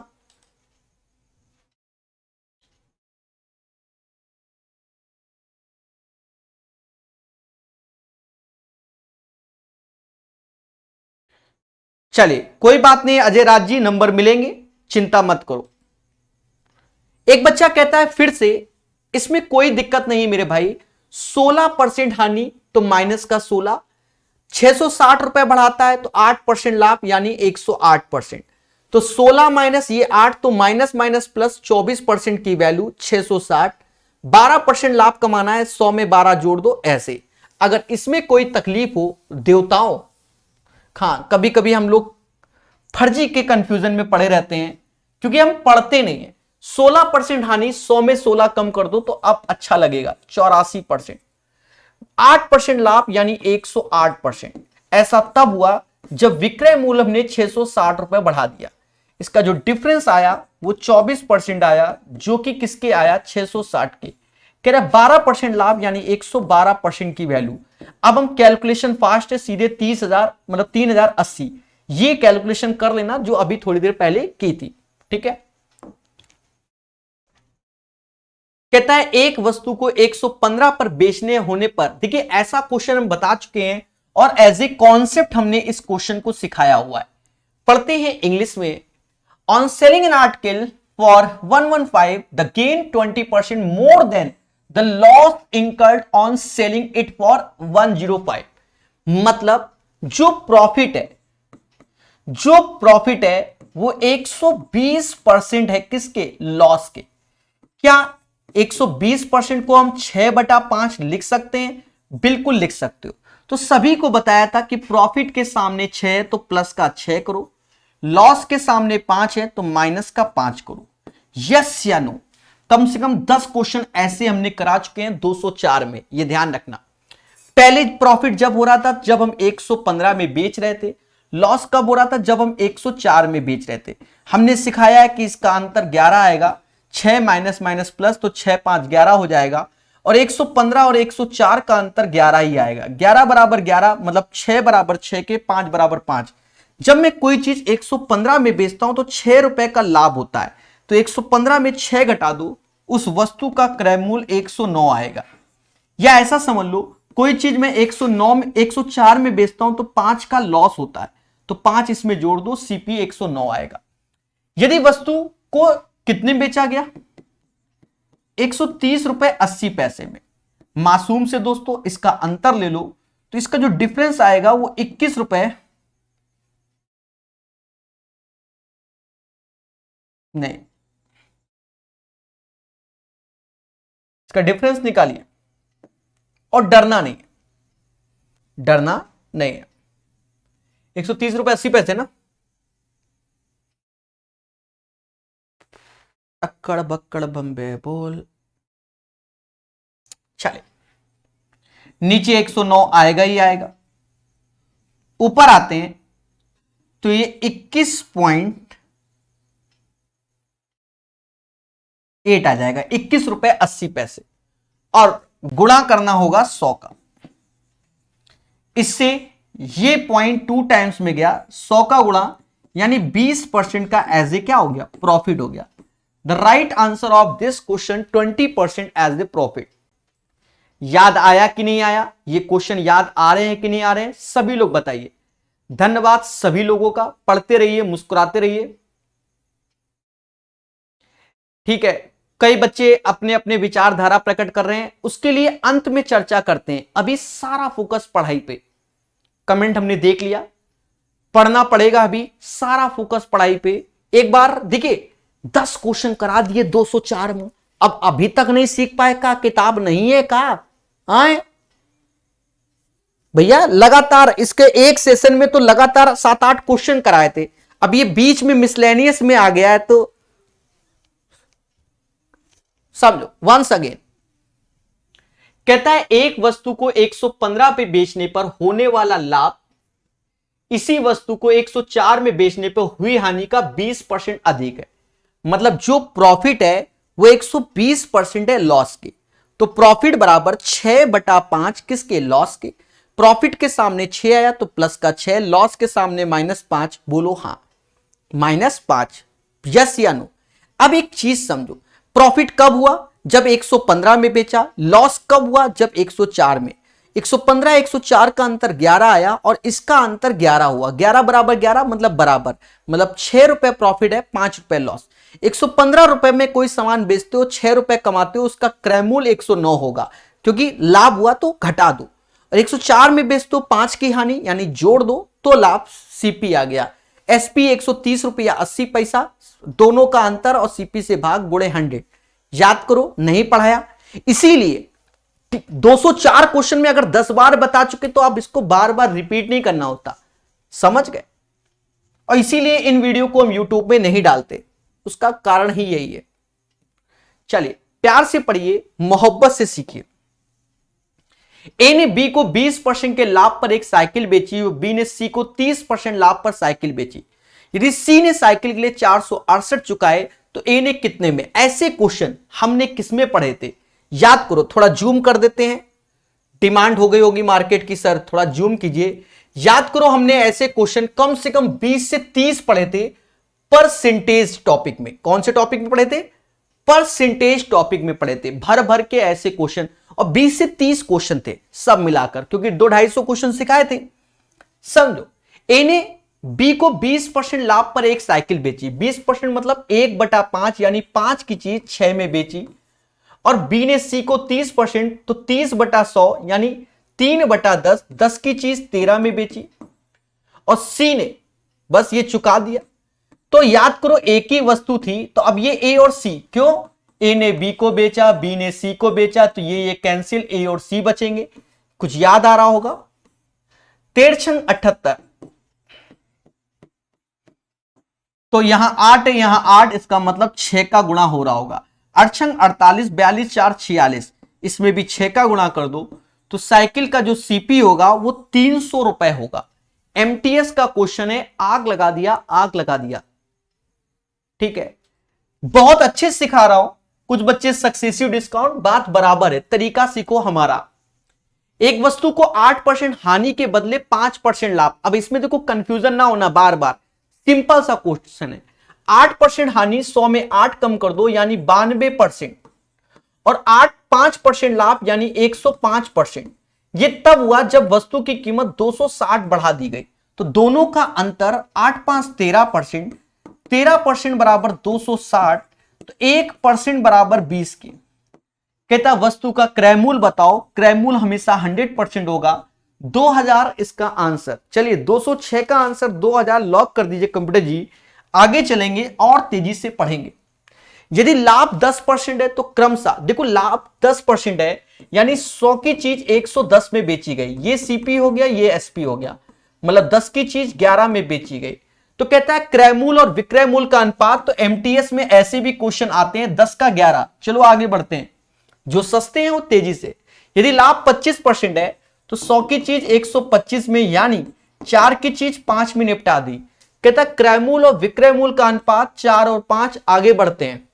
चलिए कोई बात नहीं अजय राज जी, नंबर मिलेंगे, चिंता मत करो। एक बच्चा कहता है फिर से, इसमें कोई दिक्कत नहीं मेरे भाई, 16% हानि तो माइनस का 16, 660 रुपए बढ़ाता है तो 8% लाभ यानी 108%। तो 16 माइनस ये 8, तो माइनस माइनस प्लस 24% की वैल्यू 660। 12% लाभ कमाना है, 100 में 12 जोड़ दो ऐसे। अगर इसमें कोई तकलीफ हो देवताओं, हाँ कभी कभी हम लोग फर्जी के कंफ्यूजन में पड़े रहते हैं क्योंकि हम पढ़ते नहीं है। 16% हानि, 100 में 16 कम कर दो तो अब अच्छा लगेगा, 84%। 8% लाभ यानी 108%। ऐसा तब हुआ जब विक्रय मूल्य हमने 660 रुपए बढ़ा दिया। इसका जो डिफरेंस आया वो 24% आया, जो कि किसके आया? 660 के। कह रहा 12% लाभ यानी 112% की वैल्यू। अब हम कैलकुलेशन फास्ट है, सीधे 30,000 मतलब 3080 ये कैलकुलेशन कर लेना जो अभी थोड़ी देर पहले की थी। ठीक है, कहता है एक वस्तु को 115 पर बेचने होने पर, देखिए ऐसा क्वेश्चन हम बता चुके हैं और एज ए कॉन्सेप्ट हमने इस क्वेश्चन को सिखाया हुआ है। पढ़ते हैं इंग्लिश में, On selling an article for 115, the gain 20% more than the loss incurred on selling it for 105. मतलब जो प्रॉफिट है वो 120% है किसके? लॉस के। क्या 120% को हम 6/5 लिख सकते हैं? बिल्कुल लिख सकते हो। तो सभी को बताया था कि प्रॉफिट के सामने 6 है तो प्लस का 6 करो, लॉस के सामने 5 है तो माइनस का 5 करो। यस या नो? कम से कम 10 क्वेश्चन ऐसे हमने करा चुके हैं 204 में, ये ध्यान रखना। पहले प्रॉफिट जब हो रहा था जब हम 115 में बेच रहे थे, लॉस कब हो रहा था? जब हम 104 में बेच रहे थे। हमने सिखाया है कि इसका अंतर 11 आएगा, 6 माइनस माइनस प्लस, तो 6 5 11 हो जाएगा, और 115 और 104 का अंतर 11 ही आएगा। 11 बराबर 11 मतलब 6 बराबर 6 के 5 बराबर 5। जब मैं कोई चीज 115 में बेचता हूं तो 6 रुपए का लाभ होता है, तो 115 में 6 घटा दो, उस वस्तु का क्रय मूल्य 109 आएगा। या ऐसा समझ लो कोई चीज मैं 109 में 104 में बेचता हूं तो 5 का लॉस होता है, तो 5 इसमें जोड़ दो, सीपी 109 आएगा। यदि वस्तु को कितने बेचा गया? 130 रुपए 80 पैसे में। मासूम से दोस्तों इसका अंतर ले लो तो इसका जो डिफरेंस आएगा वो 21 रुपए नहीं, इसका डिफरेंस निकालिए और डरना नहीं है, डरना नहीं है। 130 रुपए 80 पैसे ना, अक्कड़ बक्कड़ बम्बे बोल। चले, नीचे 109 आएगा ही आएगा, ऊपर आते हैं तो ये 21.8 आ जाएगा, 21 रुपए 80 पैसे, और गुणा करना होगा 100 का। इससे ये 0.2 टाइम्स में गया, 100 का गुणा यानी 20% का एज ए क्या हो गया? प्रॉफिट हो गया। The right answer of this question 20% as a profit. याद आया कि नहीं आया? ये क्वेश्चन याद आ रहे हैं कि नहीं आ रहे हैं? सभी लोग बताइए। धन्यवाद सभी लोगों का, पढ़ते रहिए, मुस्कुराते रहिए। ठीक है, कई बच्चे अपने अपने विचारधारा प्रकट कर रहे हैं, उसके लिए अंत में चर्चा करते हैं। अभी सारा फोकस पढ़ाई पे। कमेंट हमने देख लिया, पढ़ना पड़ेगा, अभी सारा फोकस पढ़ाई पे। एक बार देखिए 10 क्वेश्चन करा दिए 204 में, अब अभी तक नहीं सीख पाए का? किताब नहीं है का? आए भैया, लगातार इसके एक सेशन में तो लगातार 7-8 क्वेश्चन कराए थे, अब ये बीच में मिसलेनियस में आ गया है, तो समझो। वंस अगेन कहता है एक वस्तु को 115 पे बेचने पर होने वाला लाभ इसी वस्तु को 104 में बेचने पर हुई हानि का 20% अधिक है। मतलब जो प्रॉफिट है वो 120% है लॉस के। तो प्रॉफिट बराबर 6/5 किसके? लॉस के। प्रॉफिट के सामने 6 आया तो प्लस का 6, लॉस के सामने -5। बोलो हाँ, -5। यस या नो? अब एक चीज समझो, प्रॉफिट कब हुआ? जब 115 में बेचा। लॉस कब हुआ? जब 104 में। 115 104 का अंतर 11 आया और इसका अंतर 11 हुआ। 11 बराबर 11 मतलब बराबर, मतलब 6 रुपए प्रॉफिट है, 5 रुपए लॉस। 115 रुपए में कोई सामान बेचते हो, 6 रुपए कमाते हो, उसका क्रय मूल्य 109 होगा, क्योंकि लाभ हुआ तो घटा दो। और 104 में बेचते हो, 5 की हानि यानी जोड़ दो तो लाभ, सीपी आ गया। एसपी 130 रुपया 80 पैसा, दोनों का अंतर और सीपी से भाग गुणे 100। याद करो, नहीं पढ़ाया इसीलिए 204 क्वेश्चन में अगर 10 बार बता चुके तो आप इसको बार बार रिपीट नहीं करना होता, समझ गए? और इसीलिए इन वीडियो को हम यूट्यूब में नहीं डालते, उसका कारण ही यही है। चलिए प्यार से पढ़िए, मोहब्बत से सीखिए। ए ने बी को 20% के लाभ पर एक साइकिल बेची, बी ने सी को 30% लाभ पर साइकिल बेची। यदि सी ने साइकिल के लिए 468 चुकाए तो ए ने कितने में? ऐसे क्वेश्चन हमने किसमें पढ़े थे? याद करो, थोड़ा जूम कर देते हैं, डिमांड हो गई होगी मार्केट की, सर थोड़ा जूम कीजिए। याद करो, हमने ऐसे क्वेश्चन कम से कम 20 से 30 पढ़े थे परसेंटेज टॉपिक में। कौन से टॉपिक में पढ़े थे? परसेंटेज टॉपिक में पढ़े थे, भर भर के ऐसे क्वेश्चन, और 20 से 30 क्वेश्चन थे सब मिलाकर, क्योंकि 200-250 क्वेश्चन सिखाए थे। समझो, ए ने बी को 20% लाभ पर एक साइकिल बेची। 20% मतलब 1/5 यानी 5 की चीज 6 में बेची। और बी ने सी को 30%, तो 30/100 यानी 3/10, 10 की चीज 13 में बेची। और सी ने बस ये चुका दिया। तो याद करो एक ही वस्तु थी, तो अब ये ए और सी, क्यों? ए ने बी को बेचा, बी ने सी को बेचा, तो ये कैंसिल, ए और सी बचेंगे। कुछ याद आ रहा होगा। 13 78, तो यहां 8 है, यहां 8, इसका मतलब 6 का गुणा हो रहा होगा। 8 48, 42 4 46, इसमें भी 6 का गुणा कर दो, तो साइकिल का जो सीपी होगा वो 300 रुपए होगा। एमटीएस का क्वेश्चन है, आग लगा दिया, आग लगा दिया। ठीक है, बहुत अच्छे से सिखा रहा हूं। कुछ बच्चे सक्सेसिव डिस्काउंट, बात बराबर है, तरीका सीखो हमारा। एक वस्तु को 8% हानि के बदले 5% लाभ। अब इसमें देखो कंफ्यूजन ना होना बार बार, सिंपल सा क्वेश्चन है। 8% हानि, 100 में 8 कम कर दो यानी 92%, और 5% लाभ यानी 105%। ये तब हुआ जब वस्तु की कीमत 260 बढ़ा दी गई। तो दोनों का अंतर 8 5 13%, 13% बराबर 260, तो 1% बराबर 20 की। कहता वस्तु का क्रय मूल्य बताओ। क्रय मूल्य हमेशा 100% होगा। 2000 इसका आंसर। चलिए 206 का आंसर 2000 लॉक कर दीजिए कंप्यूटर जी। आगे चलेंगे और तेजी से पढ़ेंगे। यदि लाभ 10% है तो क्रमशः देखो, लाभ 10% है यानी 100 की चीज 110 में बेची गई। ये सीपी हो गया, ये एसपी हो गया, मतलब 10 की चीज 11 में बेची गई। तो कहता है क्रय मूल्य और विक्रय मूल्य का अनुपात। तो एमटीएस में ऐसे भी क्वेश्चन आते हैं 10 का 11। चलो आगे बढ़ते हैं, जो सस्ते हैं वो तेजी से। यदि लाभ 25% है तो 100 की चीज 125 में यानी 4 की चीज 5 में निपटा दी। कहता क्रय मूल्य और विक्रय मूल्य का अनुपात 4 और 5। आगे बढ़ते हैं।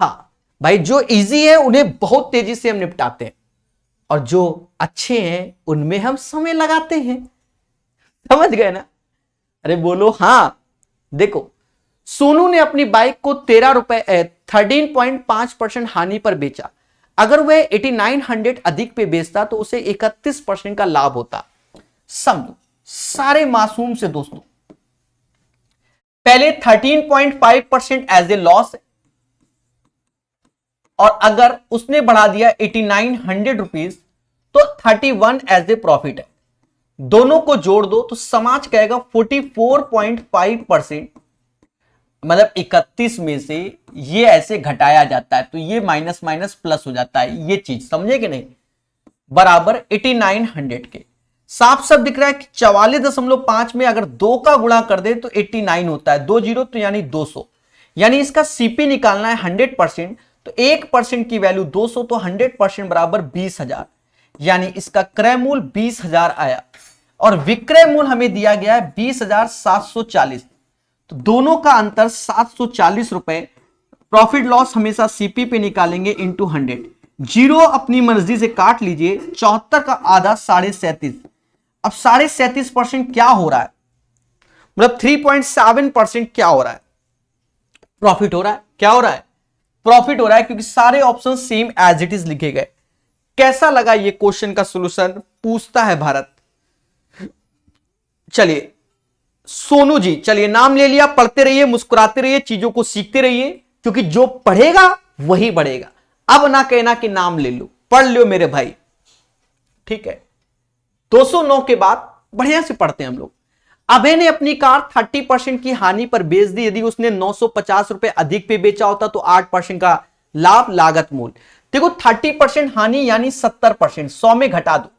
हाँ भाई, जो इजी है उन्हें बहुत तेजी से हम निपटाते हैं, और जो अच्छे हैं उनमें हम समय लगाते हैं। समझ गए ना? अरे बोलो हाँ। देखो, सोनू ने अपनी बाइक को 13.5% हानि पर बेचा। अगर वह 8900 अधिक पे बेचता तो उसे 31% का लाभ होता। समझो सारे मासूम से दोस्तों, पहले 13.5% एज ए लॉस है, और अगर उसने बढ़ा दिया 8900 रुपीज तो 31 एज ए प्रॉफिट है। दोनों को जोड़ दो तो समाज कहेगा 44.5%, मतलब 31 में से ये ऐसे घटाया जाता है, तो ये माइनस माइनस प्लस हो जाता है। ये चीज समझे कि नहीं? बराबर 8900 के। साफ साफ दिख रहा है कि 44.5 में अगर 2 का गुणा कर दे तो 89 होता है। 20 तो यानी 200, यानी इसका सीपी निकालना है 100%। तो 1% की वैल्यू 200, तो 100% बराबर 20,000, यानी इसका क्रय मूल्य 20,000 आया। और विक्रय मूल्य हमें दिया गया है 20,740, तो दोनों का अंतर 740 रुपए। प्रॉफिट लॉस हमेशा सीपी पे निकालेंगे इंटू 100। जीरो अपनी मर्जी से काट लीजिए। 74 का आधा 37.5। अब 37.5% क्या हो रहा है? मतलब 3.7% क्या हो रहा है? प्रॉफिट हो रहा है। क्या हो रहा है? प्रॉफिट हो रहा है, क्योंकि सारे option same as it is लिखे गए। कैसा लगा ये क्वेश्चन का सॉल्यूशन? पूछता है भारत। चलिए सोनू जी, चलिए नाम ले लिया। पढ़ते रहिए, मुस्कुराते रहिए, चीजों को सीखते रहिए, क्योंकि जो पढ़ेगा वही बढ़ेगा। अब ना कहना कि नाम ले लो, पढ़ लो मेरे भाई। ठीक है, 209 के बाद बढ़िया से पढ़ते हैं हम लोग। अभय ने अपनी कार 30% की हानि पर बेच दी। यदि उसने 950 रुपए अधिक पे बेचा होता तो 8% का लाभ लागत मूल्य। देखो 30% हानि यानी 70%, 100 में घटा दो,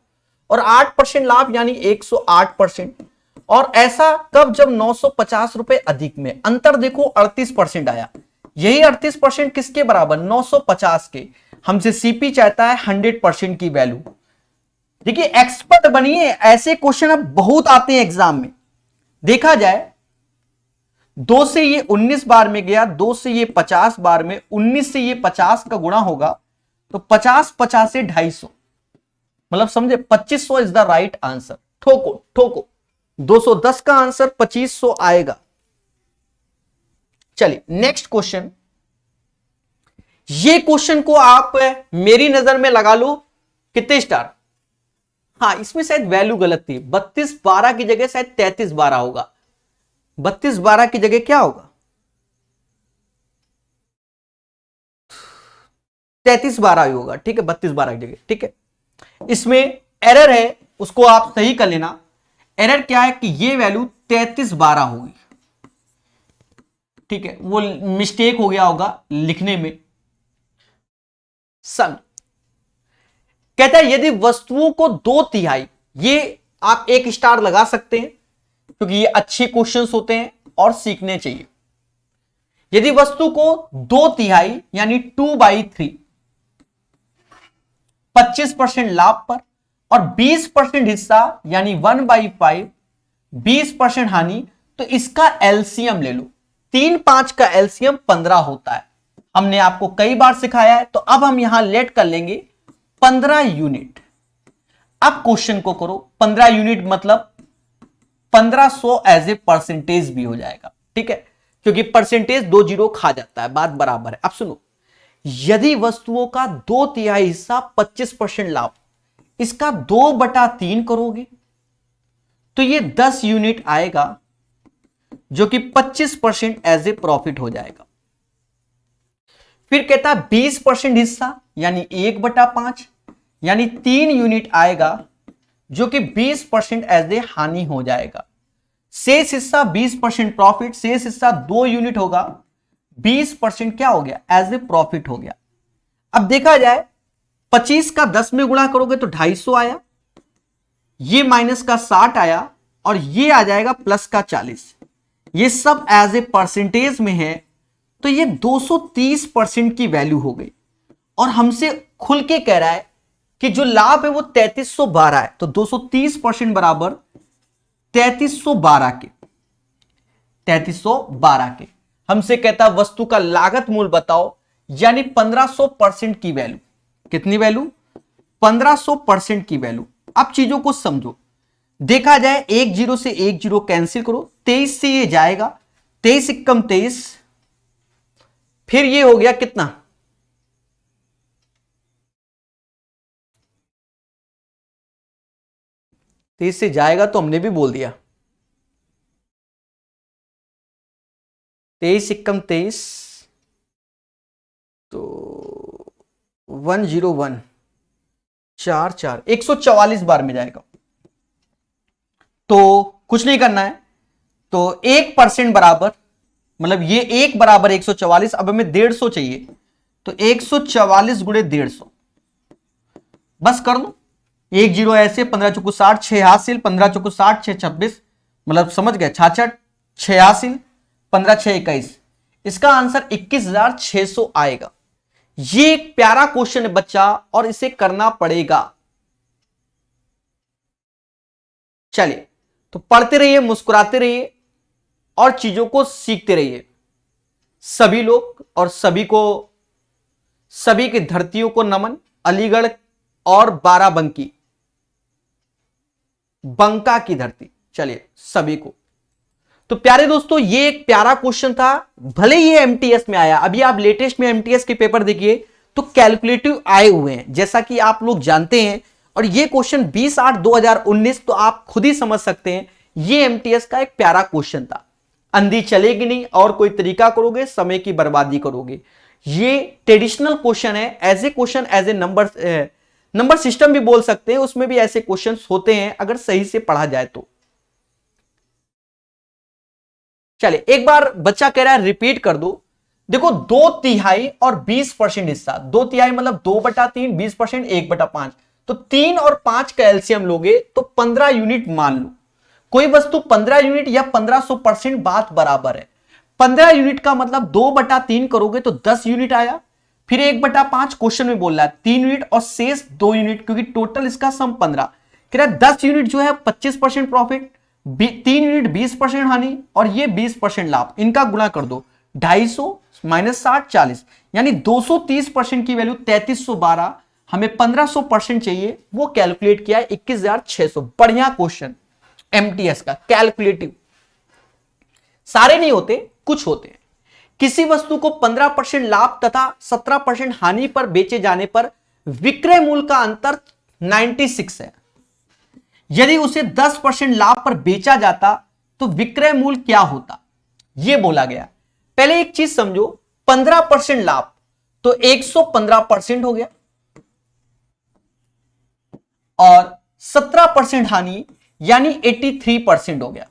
और 8% लाभ यानी 108%। और ऐसा कब? जब 950 रुपए अधिक में। अंतर देखो 38% आया। यही 38% किसके बराबर? 950 के। हमसे सीपी चाहता है 100% की वैल्यू। देखिए एक्सपर्ट बनिए, ऐसे क्वेश्चन अब बहुत आते हैं एग्जाम में। देखा जाए 2 से ये 19 बार में गया, 2 से ये 50 बार में, 19 से ये 50 का गुणा होगा तो 50 50 से 250, मतलब समझे 2500 इज द राइट आंसर। ठोको ठोको, 210 का आंसर 2500 आएगा। चलिए नेक्स्ट क्वेश्चन। ये क्वेश्चन को आप मेरी नजर में लगा लो, कितने स्टार? हाँ, इसमें शायद वैल्यू गलत थी, 3212 की जगह शायद 3312 होगा। 3212 की जगह क्या होगा? 3312 ही होगा, ठीक है, 3212 की जगह, ठीक है। इसमें एरर है, उसको आप सही कर लेना। एरर क्या है कि ये वैल्यू 3312 होगी, ठीक है, वो मिस्टेक हो गया होगा लिखने में। सन कहता है यदि वस्तुओं को 2/3, ये आप 1 स्टार लगा सकते हैं क्योंकि ये अच्छे क्वेश्चंस होते हैं और सीखने चाहिए। यदि वस्तु को 2/3 यानी 2/3 25% लाभ पर और 20% हिस्सा यानी 1/5 20% हानि, तो इसका एलसीएम ले लो। 3 5 का एलसीएम 15 होता है, हमने आपको कई बार सिखाया है। तो अब हम यहां लेट कर लेंगे 15 यूनिट। अब क्वेश्चन को करो, 15 यूनिट मतलब 1500 एज ए परसेंटेज भी हो जाएगा, ठीक है, क्योंकि परसेंटेज 2 जीरो खा जाता है, बात बराबर है। अब सुनो, यदि वस्तुओं का 2/3 हिस्सा 25% लाभ, इसका 2/3 करोगे तो ये 10 यूनिट आएगा, जो कि 25% एज ए प्रॉफिट हो जाएगा। फिर कहता है 20% हिस्सा यानी 1/5 यानी 3 यूनिट आएगा, जो कि 20% एज ए हानि हो जाएगा। शेष हिस्सा 20% प्रॉफिट, शेष हिस्सा 2 यूनिट होगा, 20% क्या हो गया? एज ए प्रॉफिट हो गया। अब देखा जाए 25 का 10 में गुणा करोगे तो 250 आया, ये माइनस का 60 आया और ये आ जाएगा प्लस का 40। ये सब एज ए परसेंटेज में है, तो ये 230% की वैल्यू हो गई। और हमसे खुल के कह रहा है कि जो लाभ है वो 3312 है, तो 230% बराबर 3312 के 3312 के। हमसे कहता वस्तु का लागत मूल्य बताओ, यानी 1500% की वैल्यू। कितनी वैल्यू? 1500% की वैल्यू। अब चीजों को समझो, देखा जाए 1 जीरो से 1 जीरो कैंसिल करो, 23 से ये जाएगा, 23 एकम 23, फिर ये हो गया कितना? 23 से जाएगा तो हमने भी बोल दिया, 23 एकम 23, तो 101 4 4 144 बार में जाएगा। तो कुछ नहीं करना है, तो 1% बराबर, मतलब ये 1 बराबर 144, अब हमें 150 चाहिए, तो 144 गुणे 150 बस कर लो। 1 जीरो ऐसे, 15 चौको 60, 6 हासिल, 15 चौको 60, 6 26, मतलब समझ गए, 66, 6 हासिल, 15 6 21, इसका आंसर 21,600 आएगा। ये एक प्यारा क्वेश्चन है बच्चा, और इसे करना पड़ेगा। चलिए, तो पढ़ते रहिए, मुस्कुराते रहिए और चीजों को सीखते रहिए। सभी लोग और सभी की धरतियों को नमन। अलीगढ़ और बाराबंकी, बंका की धरती, चलिए सभी को। तो प्यारे दोस्तों, ये एक प्यारा क्वेश्चन था, भले ये एमटीएस में आया। अभी आप लेटेस्ट में एमटीएस के पेपर देखिए तो कैलकुलेटिव आए हुए हैं, जैसा कि आप लोग जानते हैं। और ये क्वेश्चन 20/8/2019, तो आप खुद ही समझ सकते हैं, ये एमटीएस का एक प्यारा क्वेश्चन था। अंधी चलेगी नहीं, और कोई तरीका करोगे समय की बर्बादी करोगे। ये ट्रेडिशनल क्वेश्चन है, as a question, as a number system भी बोल सकते हैं, उसमें भी ऐसे क्वेश्चंस होते हैं अगर सही से पढ़ा जाए तो। चलिए, एक बार बच्चा कह रहा है रिपीट कर दो। देखो, 2/3 और 20% हिस्सा, 2/3 मतलब 2/3, 20% 1/5, तो 3 और 5 का एलसीएम लोगे तो 15 यूनिट मान लो। कोई वस्तु 15 यूनिट या 1500%, बात बराबर है। 15 यूनिट का मतलब 2/3 करोगे तो 10 यूनिट आया, फिर 1/5 क्वेश्चन में बोल रहा है 3 यूनिट और शेष 2 यूनिट, क्योंकि टोटल इसका सम 15। कह रहा है 10 यूनिट जो है 25% प्रॉफिट, 3 यूनिट 20% हानि, और ये 20% लाभ, इनका गुणा कर दो। 250 माइनस 60 40, यानी 230% की वैल्यू 3312, हमें 1500% चाहिए, वो कैलकुलेट किया है 21,600। बढ़िया क्वेश्चन एमटीएस का, कैलकुलेटिव। सारे नहीं होते, कुछ होते हैं। किसी वस्तु को 15% लाभ तथा 17% हानि पर बेचे जाने पर विक्रय मूल्य का अंतर 96 है। यदि उसे 10% लाभ पर बेचा जाता तो विक्रय मूल्य क्या होता, यह बोला गया। पहले एक चीज समझो, 15% लाभ तो 115% हो गया, और 17% हानि यानी 83% हो गया।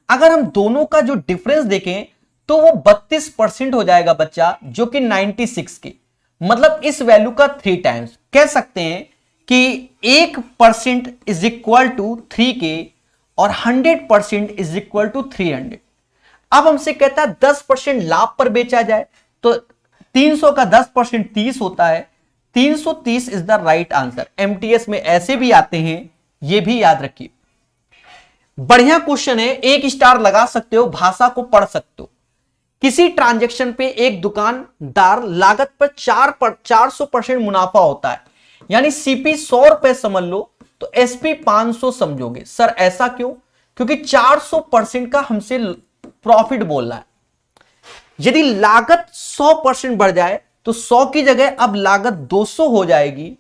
अगर हम दोनों का जो डिफरेंस देखें तो वो 32% हो जाएगा बच्चा, जो कि 96 के, मतलब इस वैल्यू का 3 टाइम्स। कह सकते हैं कि 1% इज इक्वल टू 3 के और 100% इज इक्वल टू 300। अब हमसे कहता है 10% लाभ पर बेचा जाए तो 300 का 10% 30 होता है, 330 is the right answer. MTS में ऐसे भी आते हैं, यह भी याद रखिए। बढ़िया क्वेश्चन है, 1 स्टार लगा सकते हो, भाषा को पढ़ सकते हो। किसी ट्रांजैक्शन पे एक दुकानदार लागत पर 400% मुनाफा होता है, यानी सीपी 100 रुपए समझ लो तो एसपी 500 समझोगे। सर ऐसा क्यों? क्योंकि 400% का हमसे प्रॉफिट बोल रहा है। यदि लागत 100% बढ़ जाए तो 100 की जगह अब लागत 200 हो जाएगी,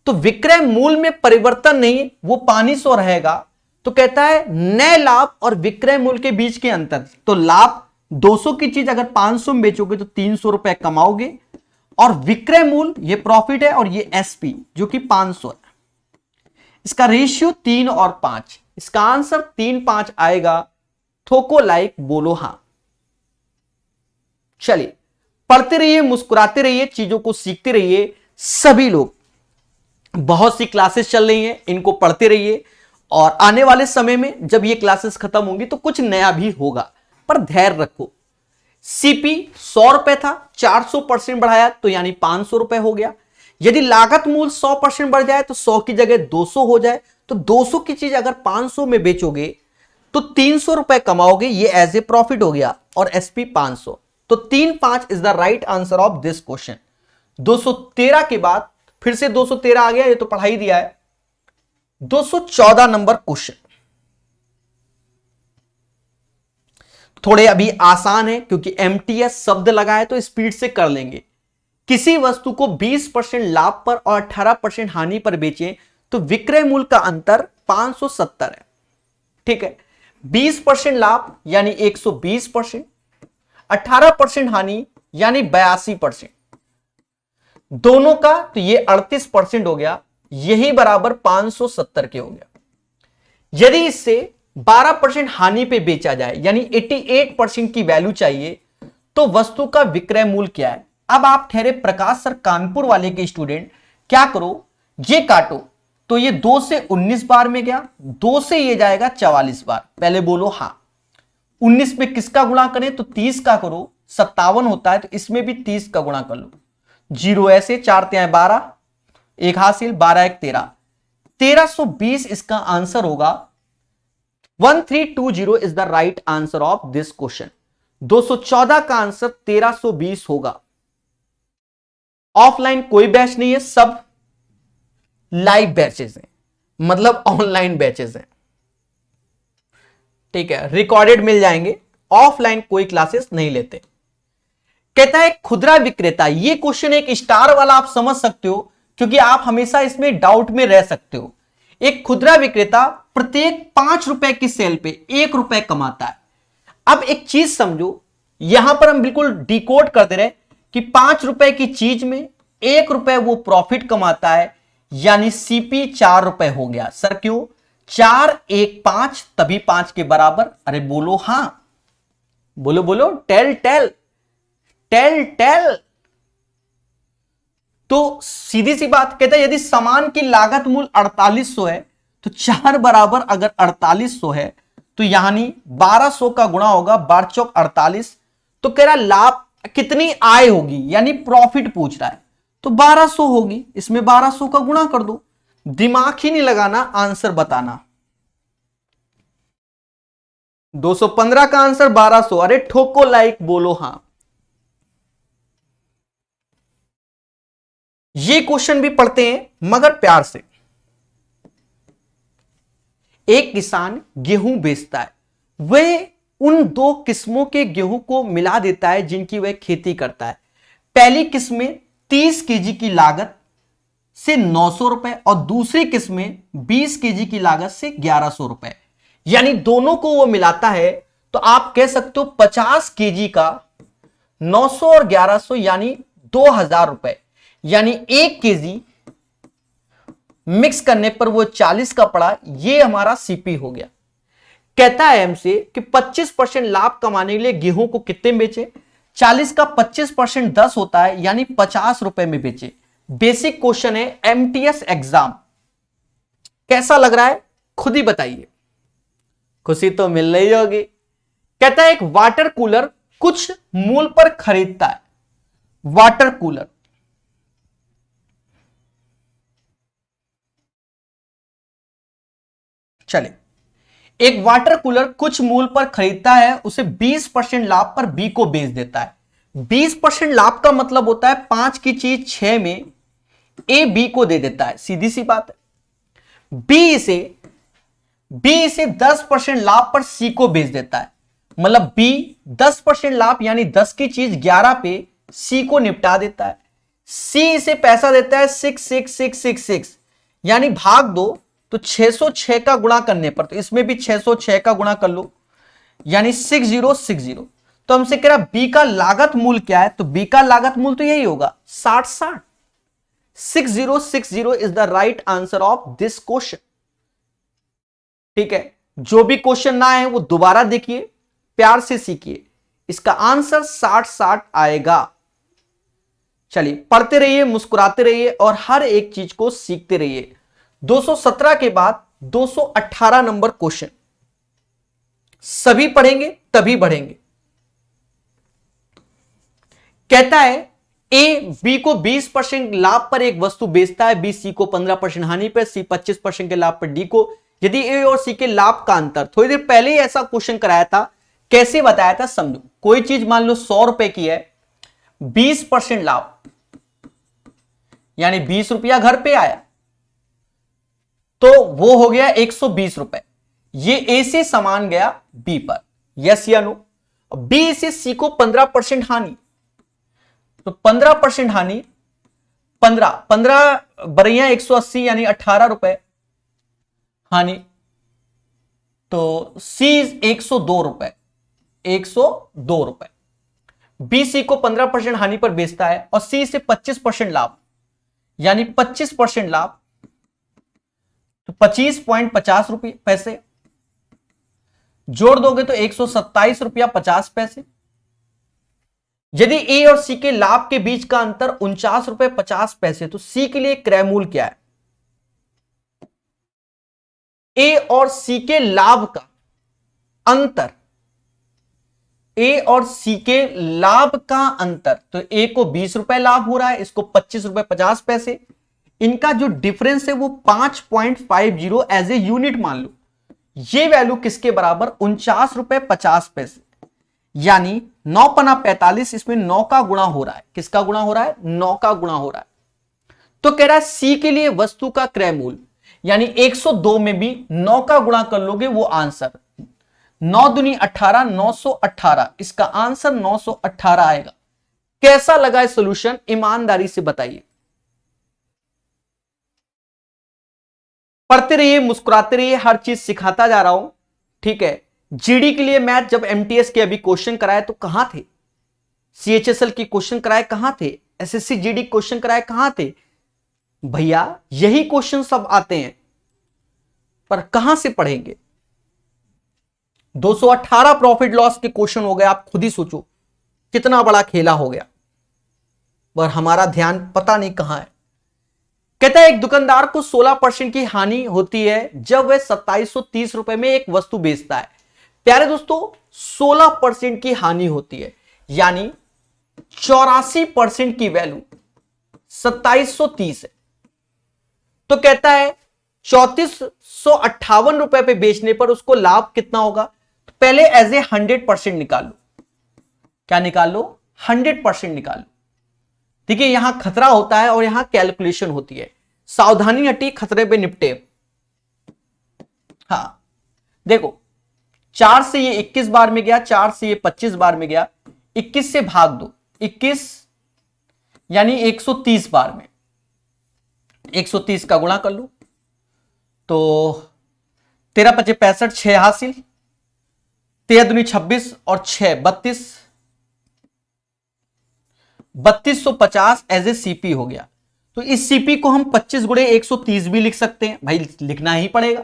तो विक्रय मूल्य में परिवर्तन नहीं, वो 500 रहेगा। तो कहता है नए लाभ और विक्रय मूल्य के बीच के अंतर। तो लाभ 200 की चीज अगर 500 में बेचोगे तो 300 रुपए कमाओगे, और विक्रय मूल्य ये प्रॉफिट है और ये एसपी जो कि 500 है। इसका रेशियो 3 और 5, इसका आंसर 3 5 आएगा। ठोको लाइक, बोलो हां। चलिए पढ़ते रहिए, मुस्कुराते रहिए, चीजों को सीखते रहिए। सभी लोग, बहुत सी क्लासेस चल रही हैं, इनको पढ़ते रहिए, और आने वाले समय में जब ये क्लासेस खत्म होंगी तो कुछ नया भी होगा, पर धैर्य रखो। सीपी 100 रुपए था, 400% बढ़ाया तो यानी 500 रुपए हो गया। यदि लागत मूल्य 100% बढ़ जाए तो 100 की जगह 200 हो जाए, तो 200 की चीज अगर 500 में बेचोगे तो 300 रुपए कमाओगे, ये एज ए प्रॉफिट हो गया, और एसपी 500। तो 3 5 is the right answer of this question. 213 के बाद फिर से 213 आ गया, ये तो पढ़ा ही दिया है। 214 नंबर क्वेश्चन थोड़े अभी आसान है, क्योंकि एमटीएस शब्द लगा है तो स्पीड से कर लेंगे। किसी वस्तु को 20% लाभ पर और 18% हानि पर बेचें तो विक्रय मूल्य का अंतर 570 है। ठीक है, 20% लाभ यानी 120%, 18% हानि यानी 82%, दोनों का तो ये 38% हो गया, यही बराबर 570 के हो गया। यदि इससे 12% हानि पे बेचा जाए यानी 88% की वैल्यू चाहिए, तो वस्तु का विक्रय मूल्य क्या है? अब आप ठहरे प्रकाश सर कानपुर वाले के स्टूडेंट, क्या करो, ये काटो तो ये 2 से 19 बार में गया, 2 से ये जाएगा 44 बार। पहले बोलो हां। 19 में किसका गुणा करें तो 30 का करो, 57 होता है, तो इसमें भी 30 का गुणा कर लो। 0 ऐसे, 4 3 12, एक हासिल, 12 1 13, 1320 इसका आंसर होगा। 1320 is the right answer of this question. 214 का आंसर 1320 होगा। ऑफलाइन कोई बैच नहीं है, सब लाइव बैचेस हैं, मतलब ऑनलाइन बैचेस हैं। ठीक है, रिकॉर्डेड मिल जाएंगे, ऑफलाइन कोई क्लासेस नहीं लेते। कहता है खुदरा विक्रेता, ये क्वेश्चन एक स्टार वाला आप समझ सकते हो, क्योंकि आप हमेशा इसमें डाउट में रह सकते हो। एक खुदरा विक्रेता प्रत्येक 5 रुपए की सेल पे 1 रुपए कमाता है। अब एक चीज समझो, यहां पर हम बिल्कुल डिकोड कर दे रहे कि 5 रुपए की चीज में 1 रुपए वो प्रॉफिट कमाता है, यानी सीपी 4 रुपए हो गया। सर क्यों? 4 1 5 तभी 5 के बराबर। अरे बोलो हां, बोलो बोलो, टेल टेल टेल टेल। तो सीधी सी बात, कहता है यदि सामान की लागत मूल्य 4800 है तो 4 बराबर अगर 4800 है तो यानी 1200 का गुणा होगा, 12 चौक 48। तो कह रहा लाभ कितनी आय होगी, यानी प्रॉफिट पूछ रहा है, तो 1200 होगी, इसमें 1200 का गुणा कर दो। दिमाग ही नहीं लगाना, आंसर बताना। 215 का आंसर 1200। अरे ठोको लाइक, बोलो हां। ये क्वेश्चन भी पढ़ते हैं मगर प्यार से। एक किसान गेहूं बेचता है, वह उन 2 किस्मों के गेहूं को मिला देता है जिनकी वह खेती करता है। पहली किस्म में 30 केजी की लागत से 900 रुपए और दूसरी किस्त में 20 केजी की लागत से 1100 रुपए, यानी दोनों को वो मिलाता है। तो आप कह सकते हो 50 केजी का 900 और 1100 यानी 2000 रुपए, यानी 1 केजी मिक्स करने पर वो 40 का पड़ा। ये हमारा सीपी हो गया। कहता है हमसे कि 25% लाभ कमाने के लिए गेहूं को कितने में बेचे। 40 का 25% 10 होता है, यानी 50 रुपए में बेचे। बेसिक क्वेश्चन है एमटीएस एग्जाम। कैसा लग रहा है खुद ही बताइए, खुशी तो मिल रही होगी। कहता है एक वाटर कूलर कुछ मूल पर खरीदता है। वाटर कूलर, चले, एक वाटर कूलर कुछ मूल पर खरीदता है, उसे 20% लाभ पर बी को बेच देता है। 20% लाभ का मतलब होता है 5 की चीज 6 में ए बी को दे देता है, सीधी सी बात है। बी इसे 10% लाभ पर सी को बेच देता है, मतलब बी 10% लाभ यानी 10 की चीज 11 पे सी को निपटा देता है। सी इसे पैसा देता है 66666, यानी भाग दो तो 606 का गुणा करने पर, तो इसमें भी 606 का गुणा कर लो, यानी 6060। तो हमसे कह रहा बी का लागत मूल्य क्या है, तो बी का लागत मूल्य तो यही होगा 6060। 6060 is the right answer of this question. ठीक है, जो भी क्वेश्चन ना है वो दोबारा देखिए, प्यार से सीखिए। इसका आंसर 6060 आएगा। चलिए पढ़ते रहिए, मुस्कुराते रहिए और हर एक चीज को सीखते रहिए। 217 के बाद 218 नंबर क्वेश्चन सभी पढ़ेंगे तभी बढ़ेंगे। कहता है ए बी को 20% लाभ पर एक वस्तु बेचता है, बी सी को 15% हानि पर, सी 25% के लाभ पर डी को। यदि ए और सी के लाभ का अंतर, थोड़ी देर पहले ही ऐसा क्वेश्चन कराया था, कैसे बताया था समझो। कोई चीज मान लो 100 रुपए की है, 20% लाभ यानी 20 रुपया घर पे आया, तो वो हो गया 120 रुपए। ये ए से सामान गया बी पर, यस या नो। बी से सी को 15% हानि, तो 15% हानि, 15 बरैया 180 यानी 18 रुपए हानि, तो सी 102 रुपए, 102 रुपए। बी सी को 15% हानि पर बेचता है और सी से 25% लाभ यानी 25% लाभ, तो 25.50 रुपये पैसे जोड़ दोगे तो 127 रुपया 50 पैसे। यदि ए और सी के लाभ के बीच का अंतर 49 रुपए 50 पैसे, तो सी के लिए क्रय मूल्य क्या है। ए और सी के लाभ का अंतर, ए और सी के लाभ का अंतर, तो ए को 20 रुपए लाभ हो रहा है, इसको 25 रुपए 50 पैसे। इनका जो डिफरेंस है वो 5.50 एज ए यूनिट मान लो। ये वैल्यू किसके बराबर, 49 रुपए 50 पैसे, यानी 9 पना 45, इसमें 9 का गुणा हो रहा है। किसका गुणा हो रहा है, 9 का गुणा हो रहा है। तो कह रहा है सी के लिए वस्तु का क्रय मूल्य, यानी 102 में भी 9 का गुणा कर लोगे वो आंसर, 9 दूनी 18, 918। इसका आंसर 918 आएगा। कैसा लगा सोल्यूशन, ईमानदारी से बताइए। पढ़ते रहिए, मुस्कुराते रहिए, हर चीज सिखाता जा रहा हूं। ठीक है, जीडी के लिए मैथ जब एमटीएस के अभी क्वेश्चन कराए तो कहां थे, सीएचएसएल की क्वेश्चन कराए कहां थे, एसएससी जीडी क्वेश्चन कराए कहां थे भैया। यही क्वेश्चन सब आते हैं, पर कहां से पढ़ेंगे। 218 प्रॉफिट लॉस के क्वेश्चन हो गए, आप खुद ही सोचो कितना बड़ा खेला हो गया, पर हमारा ध्यान पता नहीं कहां है। कहता है एक दुकानदार को 16% की हानि होती है जब वह 2730 रुपए में एक वस्तु बेचता है। प्यारे दोस्तों 16% की हानि होती है, यानी 84% की वैल्यू 2730 है। तो कहता है 3458 रुपए पे बेचने पर उसको लाभ कितना होगा। तो पहले एज ए 100% निकाल लो। क्या निकाल लो, 100% निकाल लो। देखिए यहां खतरा होता है और यहां कैलकुलेशन होती है, सावधानी हटी खतरे पे निपटे। हाँ देखो 4 से ये 21 बार में गया, 4 से ये 25 बार में गया, 21 से भाग दो, 21 यानी 130 बार में। 130 का गुणा कर लो तो 13 पचे 65, 6 हासिल, 13 दूनी 26 और 6 32, 3250 एज ए सीपी हो गया। तो इस सीपी को हम 25 गुणे 130 भी लिख सकते हैं, भाई लिखना ही पड़ेगा,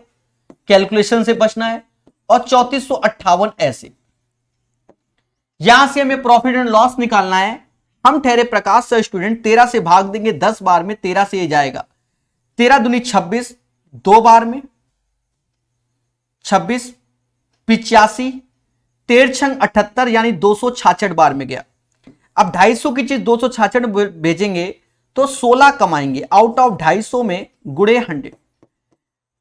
कैलकुलेशन से बचना है। और 3458 ऐसे। यहां से हमें प्रॉफिट एंड लॉस निकालना है। हम ठहरे प्रकाश सर स्टूडेंट 13 से भाग देंगे 10 बार में, 13 से ये जाएगा 13 दूनी 26, 2 बार में 26, 85, 13 छंग 78 यानी 266 बार में गया। अब 250 की चीज 266 भेजेंगे तो 16 कमाएंगे आउट ऑफ 250 में गुणे 100।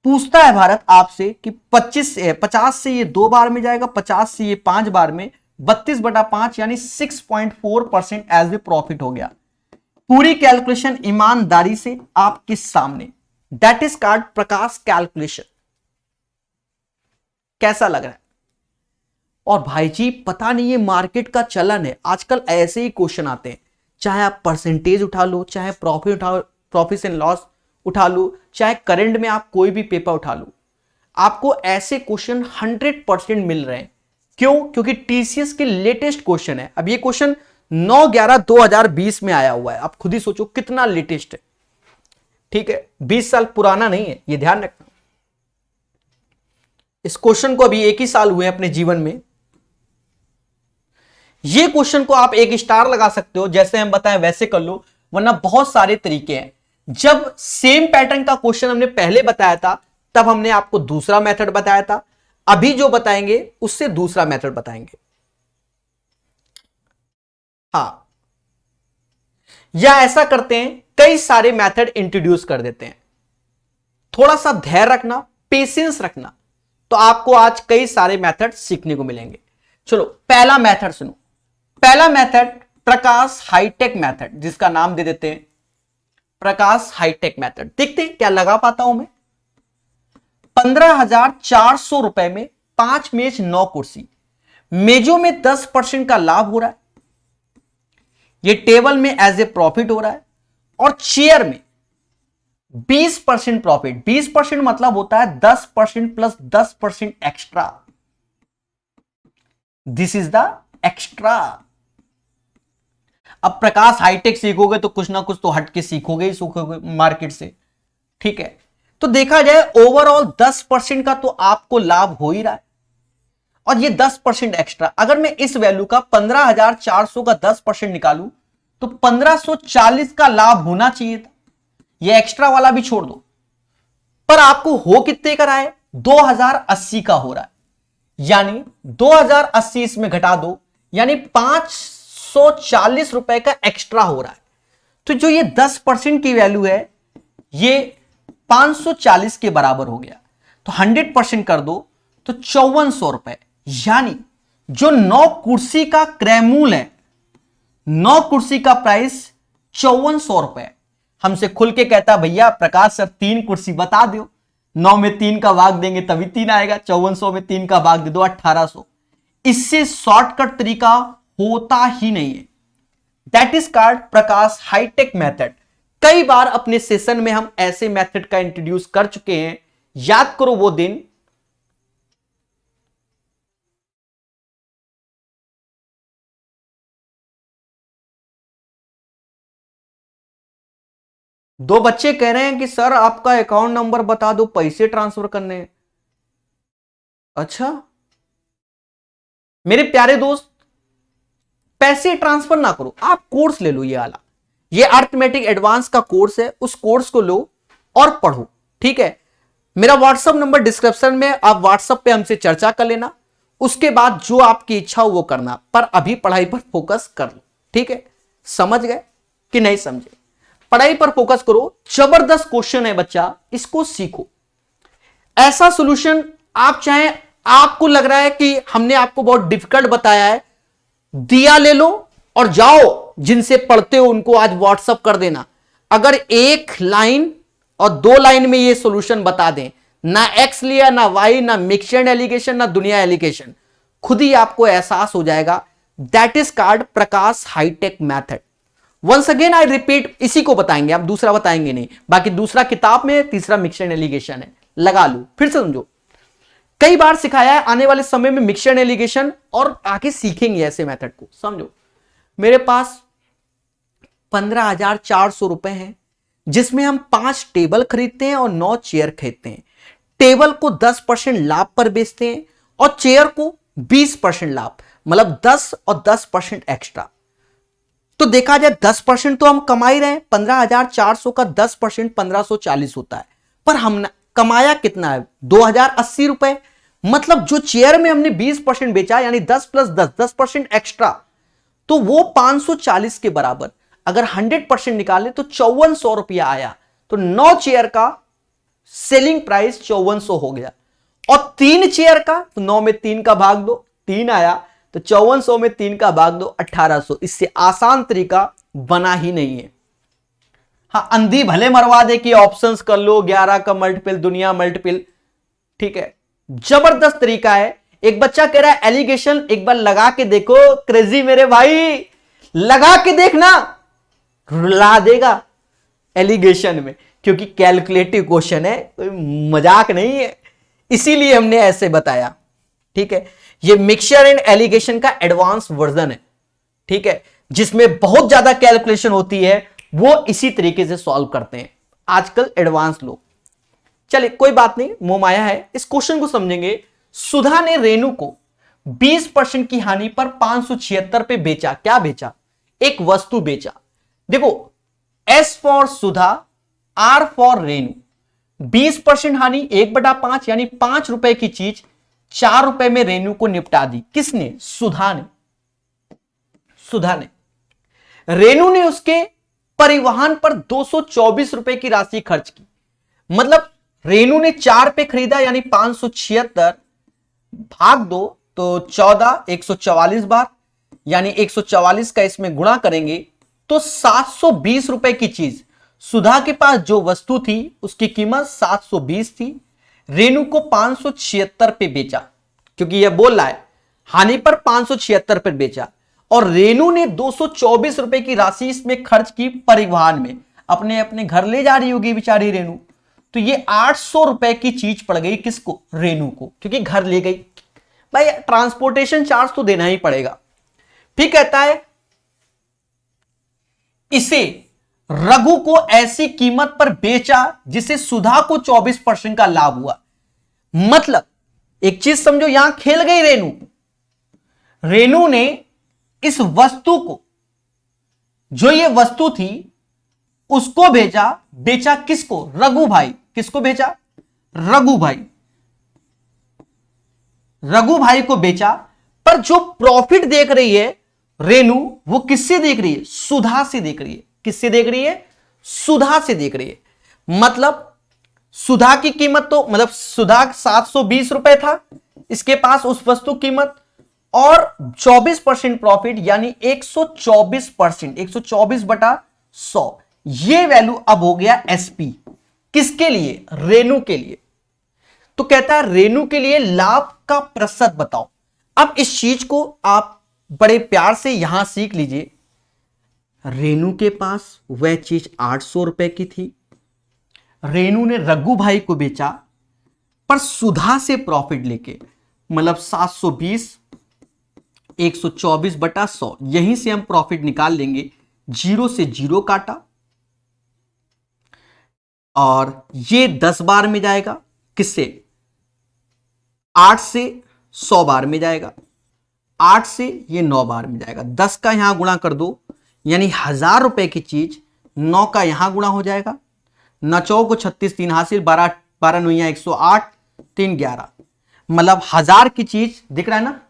पूछता है भारत आपसे कि 50 से ये 2 बार में जाएगा, 50 से ये 5 बार में, 32/5 यानी 6.4% एज ए प्रॉफिट हो गया। पूरी कैलकुलेशन ईमानदारी से आपके सामने, that is called Prakash calculation. कैसा लग रहा है? और भाई जी पता नहीं ये मार्केट का चलन है, आजकल ऐसे ही क्वेश्चन आते हैं, चाहे आप परसेंटेज उठा लो, चाहे प्रॉफिट एंड लॉस उठा लो, चाहे करंट में आप कोई भी पेपर उठा लो, आपको ऐसे क्वेश्चन 100% मिल रहे हैं। क्यों? क्योंकि टीसीएस के लेटेस्ट क्वेश्चन है। अब ये क्वेश्चन 9/11/2020 में आया हुआ है, आप खुद ही सोचो कितना लेटेस्ट है। ठीक है, 20 साल पुराना नहीं है, ये ध्यान रखना। इस क्वेश्चन को अभी 1 ही साल हुए अपने जीवन में। ये क्वेश्चन को आप 1 स्टार लगा सकते हो, जैसे हम बताएं वैसे कर लो, वरना बहुत सारे तरीके हैं। जब सेम पैटर्न का क्वेश्चन हमने पहले बताया था तब हमने आपको दूसरा मेथड बताया था, अभी जो बताएंगे उससे दूसरा मेथड बताएंगे। हां, या ऐसा करते हैं कई सारे मेथड इंट्रोड्यूस कर देते हैं। थोड़ा सा धैर्य रखना, पेशेंस रखना, तो आपको आज कई सारे मेथड सीखने को मिलेंगे। चलो पहला मेथड सुनो। पहला मेथड प्रकाश हाईटेक मेथड, जिसका नाम दे देते हैं प्रकाश हाईटेक मेथड। देखते हैं क्या लगा पाता हूं मैं। 15,400 रुपए में 5 मेज 9 कुर्सी, मेजों में 10% का लाभ हो रहा है, ये टेबल में एज ए प्रॉफिट हो रहा है, और चेयर में 20% प्रॉफिट। 20% मतलब होता है 10% plus 10% extra. This is the extra. अब प्रकाश हाईटेक सीखोगे तो कुछ ना कुछ तो हटके सीखोगे ही सीखोगे मार्केट से। ठीक है, तो देखा जाए ओवरऑल 10% का तो आपको लाभ हो ही रहा है, और ये 10% एक्स्ट्रा। अगर मैं इस वैल्यू का 15,400 का 10% निकालूं तो 1540 का लाभ होना चाहिए था। ये एक्स्ट्रा वाला भी छोड़ दो, पर आपको हो कितने का रहा है? 2080 का हो रहा है, यानी 2080 इसमें घटा दो, यानी 540 रुपए का एक्स्ट्रा हो रहा है। तो जो ये 10% की वैल्यू है ये 540 के बराबर हो गया। तो 100% कर दो तो 5400 रुपए, यानी जो 9 कुर्सी का क्रय मूल्य है, 9 कुर्सी का प्राइस 5400 रुपए। हमसे खुल के कहता भैया प्रकाश सर 3 कुर्सी बता दो, 9 में 3 का भाग देंगे तभी 3 आएगा, 5400 में 3 का भाग दे दो 1800। इससे शॉर्टकट तरीका होता ही नहीं है। That is called Prakash hi tech method. कई बार अपने सेशन में हम ऐसे मेथड का इंट्रोड्यूस कर चुके हैं, याद करो वो दिन। दो बच्चे कह रहे हैं कि सर आपका अकाउंट नंबर बता दो, पैसे ट्रांसफर करने हैं। अच्छा मेरे प्यारे दोस्त, पैसे ट्रांसफर ना करो, आप कोर्स ले लो। ये वाला, ये अर्थमेटिक एडवांस का कोर्स है, उस कोर्स को लो और पढ़ो। ठीक है, मेरा व्हाट्सएप नंबर डिस्क्रिप्शन में, आप व्हाट्सएप पे हमसे चर्चा कर लेना। उसके बाद जो आपकी इच्छा हो वो करना, पर अभी पढ़ाई पर फोकस कर लो। ठीक है, समझ गए कि नहीं समझे? पढ़ाई पर फोकस करो। जबरदस्त क्वेश्चन है बच्चा, इसको सीखो। ऐसा सॉल्यूशन आप चाहे, आपको लग रहा है कि हमने आपको बहुत डिफिकल्ट बताया है, दिया ले लो और जाओ, जिनसे पढ़ते हो उनको आज व्हाट्सएप कर देना। अगर 1 लाइन और 2 लाइन में ये सॉल्यूशन बता दें, ना एक्स लिया ना वाई, ना मिक्सचर एलिगेशन ना दुनिया एलिगेशन, खुद ही आपको एहसास हो जाएगा। That is called Prakash hi tech method. Once again I repeat, इसी को बताएंगे, आप दूसरा बताएंगे नहीं। बाकी दूसरा किताब में है, तीसरा मिक्सचर एलिगेशन है, लगा लो फिर से समझो। कई बार सिखाया है, आने वाले समय में मिक्सचर एलिगेशन और आगे सीखेंगे ऐसे मेथड को। समझो, मेरे पास 15,400 रुपए हैं, जिसमें हम 5 टेबल खरीदते हैं और 9 चेयर खरीदते हैं। टेबल को 10% लाभ पर बेचते हैं और चेयर को 20% लाभ, मतलब 10 और 10% एक्स्ट्रा। तो देखा जाए 10% तो हम कमा ही रहे हैं, 15,400 का 10% 1540 होता है, पर हमने कमाया कितना है, 2,080 रुपए। मतलब जो चेयर में हमने 20% बेचा, यानी 10 प्लस 10, 10% एक्स्ट्रा, तो वो 540 के बराबर। अगर 100% निकाले तो 5400 रुपया आया। तो 9 चेयर का सेलिंग प्राइस 5400 हो गया। और 3 चेयर का, तो 9 में 3 का भाग दो, 3 आया, तो 5400 में 3 का भाग दो, 1800। इससे आसान तरीका बना ही नहीं है। हाँ, अंधी भले मरवा दे कि ऑप्शंस कर लो, 11 का मल्टीपल, दुनिया मल्टीपल, ठीक है, जबरदस्त तरीका है। एक बच्चा कह रहा है एलिगेशन एक बार लगा के देखो, क्रेजी मेरे भाई, लगा के देखना, रुला देगा एलिगेशन में, क्योंकि कैलकुलेटिव क्वेश्चन है, कोई मजाक नहीं है, इसीलिए हमने ऐसे बताया। ठीक है, ये मिक्सचर एंड एलिगेशन का एडवांस वर्जन है, ठीक है, जिसमें बहुत ज्यादा कैलकुलेशन होती है, वो इसी तरीके से सॉल्व करते हैं आजकल एडवांस लोग। चलिए कोई बात नहीं, मोमाया है। इस क्वेश्चन को समझेंगे। सुधा ने रेणु को 20% की हानि पर 576 पे बेचा। क्या बेचा? एक वस्तु बेचा। देखो, S for Sudha, R for Renu. 20% हानि 1/5, यानी 5 रुपए की चीज 4 रुपए में रेणु को निपटा दी। किसने? सुधा ने। सुधा ने, रेणु ने उसके परिवहन पर 224 रुपए की राशि खर्च की। मतलब रेणु ने 4 पे खरीदा, यानी 576 भाग दो तो 14, 144 बार, यानी 144 का इसमें गुणा करेंगे तो 720 रुपए की चीज, सुधा के पास जो वस्तु थी उसकी कीमत 720 थी, रेणु को 576 पे बेचा, क्योंकि यह बोल रहा है हानि पर 576 पर बेचा, और रेणु ने 224 रुपए की राशि इसमें खर्च की परिवहन में। अपने अपने घर ले जा रही होगी बेचारी रेणु, तो ये 800 रुपए की चीज पड़ गई किसको? रेणु को, क्योंकि घर ले गई। भाई ट्रांसपोर्टेशन चार्ज तो देना ही पड़ेगा। फिर कहता है इसे रघु को ऐसी कीमत पर बेचा जिसे सुधा को 24% का लाभ हुआ। मतलब एक चीज समझो, यहां खेल गई रेणु। रेणु ने इस वस्तु को, जो ये वस्तु थी, उसको भेजा। बेचा किसको? रघु भाई। किसको बेचा? रघु भाई। रघु भाई को बेचा, पर जो प्रॉफिट देख रही है रेणु, वो किससे देख रही है? सुधा से देख रही है। किससे देख रही है? सुधा से देख रही है। मतलब सुधा की कीमत तो, मतलब सुधा 720 रुपए था इसके पास उस वस्तु कीमत, और 24% प्रॉफिट, यानी 124%, 124/100, ये वैल्यू अब हो गया एसपी। किसके लिए? रेणु के लिए। तो कहता है रेणु के लिए लाभ का प्रतिशत बताओ। अब इस चीज को आप बड़े प्यार से यहां सीख लीजिए। रेणु के पास वह चीज 800 रुपए की थी, रेणु ने रघु भाई को बेचा, पर सुधा से प्रॉफिट लेके, मतलब 720, 124/100, यहीं से हम प्रॉफिट निकाल लेंगे। 0 से 0 काटा, और ये 10 बार में जाएगा। किससे? 8 से 100 बार में जाएगा, 8 से ये 9 बार में जाएगा। 10 का यहां गुणा कर दो, यानी 1000 रुपए की चीज 9 का यहां गुणा हो जाएगा। 9 को 36, 3 हासिल, 12 12 9 108, 3 11, मतलब 1000 की चीज दिख रहा है ना,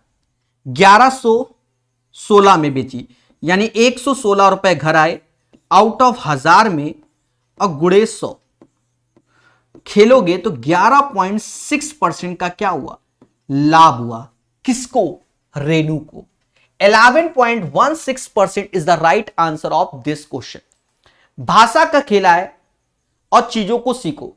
1116 में बेची, यानी 116 रुपए घर आए आउट ऑफ 1000 में, और गुणे 100 खेलोगे तो 11.6% का क्या हुआ? लाभ हुआ। किसको? रेणु को। 11.16% is the right answer of this question. भाषा का खेला है और चीजों को सीखो।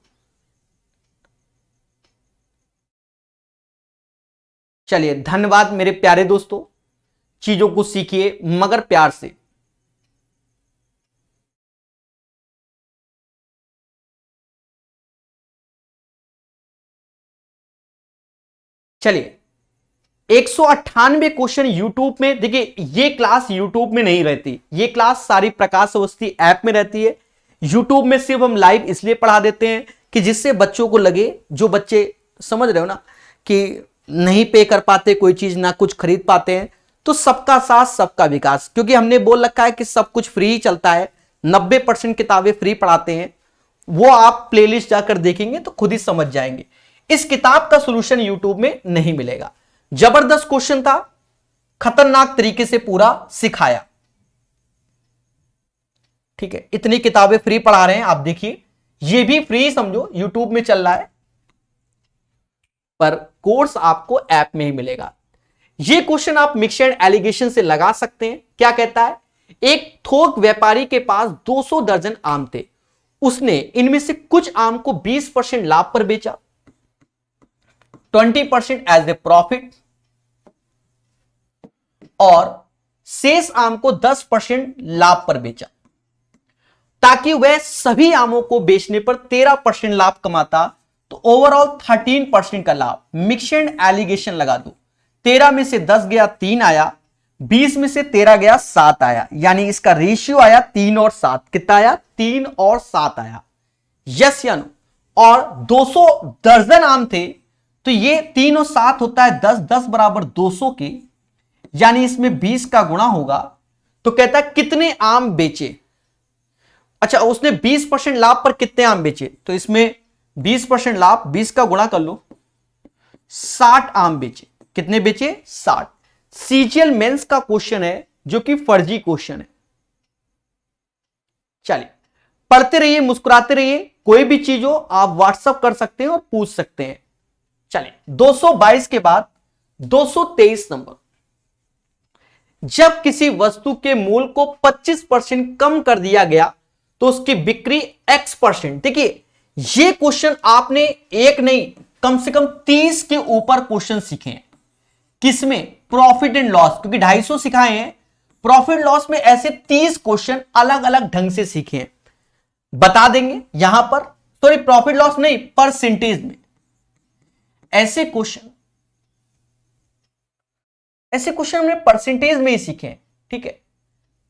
चलिए, धन्यवाद मेरे प्यारे दोस्तों। चीजों को सीखिए मगर प्यार से। चलिए 198 क्वेश्चन यूट्यूब में, देखिए ये क्लास यूट्यूब में नहीं रहती, ये क्लास सारी प्रकाश अवस्थी ऐप में रहती है। यूट्यूब में सिर्फ हम लाइव इसलिए पढ़ा देते हैं कि जिससे बच्चों को लगे, जो बच्चे समझ रहे हो ना कि नहीं पे कर पाते कोई चीज, ना कुछ खरीद पाते हैं, तो सबका साथ सबका विकास, क्योंकि हमने बोल रखा है कि सब कुछ फ्री ही चलता है, 90% किताबें फ्री पढ़ाते हैं। वो आप प्लेलिस्ट जाकर देखेंगे तो खुद ही समझ जाएंगे। इस किताब का सॉल्यूशन यूट्यूब में नहीं मिलेगा। जबरदस्त क्वेश्चन था, खतरनाक तरीके से पूरा सिखाया। ठीक है, इतनी किताबें फ्री पढ़ा रहे हैं, आप देखिए ये भी फ्री समझो, यूट्यूब में चल रहा है, पर कोर्स आपको ऐप में ही मिलेगा। ये क्वेश्चन आप मिक्स एंड एलिगेशन से लगा सकते हैं। क्या कहता है, एक थोक व्यापारी के पास 200 दर्जन आम थे, उसने इनमें से कुछ आम को 20% लाभ पर बेचा, 20% एज ए प्रॉफिट, और शेष आम को 10% लाभ पर बेचा, ताकि वह सभी आमों को बेचने पर 13% लाभ कमाता, तो ओवरऑल 13% का लाभ। मिक्स एंड एलिगेशन लगा दो, 13 में से 10 गया 3 आया, 20 में से 13 गया 7 आया, यानी इसका रेशियो आया 3 और 7। कितना आया, 3 और 7 आया। यस या नो। और 200 दर्जन आम थे, तो ये 3 और 7 होता है 10, 10 बराबर 200 के, यानी इसमें 20 का गुणा होगा। तो कहता है कितने आम बेचे। अच्छा, उसने 20% लाभ पर कितने आम बेचे, तो इसमें 20% लाभ, 20 का गुणा कर लो, 60 आम बेचे। कितने बेचे, 60। सीजीएल मेंस का क्वेश्चन है, जो कि फर्जी क्वेश्चन है। चलिए पढ़ते रहिए, मुस्कुराते रहिए, कोई भी चीज हो आप व्हाट्सएप कर सकते हैं और पूछ सकते हैं। चलिए 222 के बाद 223 नंबर, जब किसी वस्तु के मूल्य को 25% कम कर दिया गया तो उसकी बिक्री X%। देखिए ये क्वेश्चन आपने एक नहीं, कम से कम 30 के ऊपर क्वेश्चन सीखे हैं। किसमें, प्रॉफिट एंड लॉस, क्योंकि 250 सिखाए हैं, प्रॉफिट लॉस में ऐसे 30 क्वेश्चन अलग अलग ढंग से सीखे हैं, बता देंगे यहां पर। सॉरी, प्रॉफिट लॉस नहीं, परसेंटेज में ऐसे क्वेश्चन हमने परसेंटेज में ही सीखे हैं। ठीक है,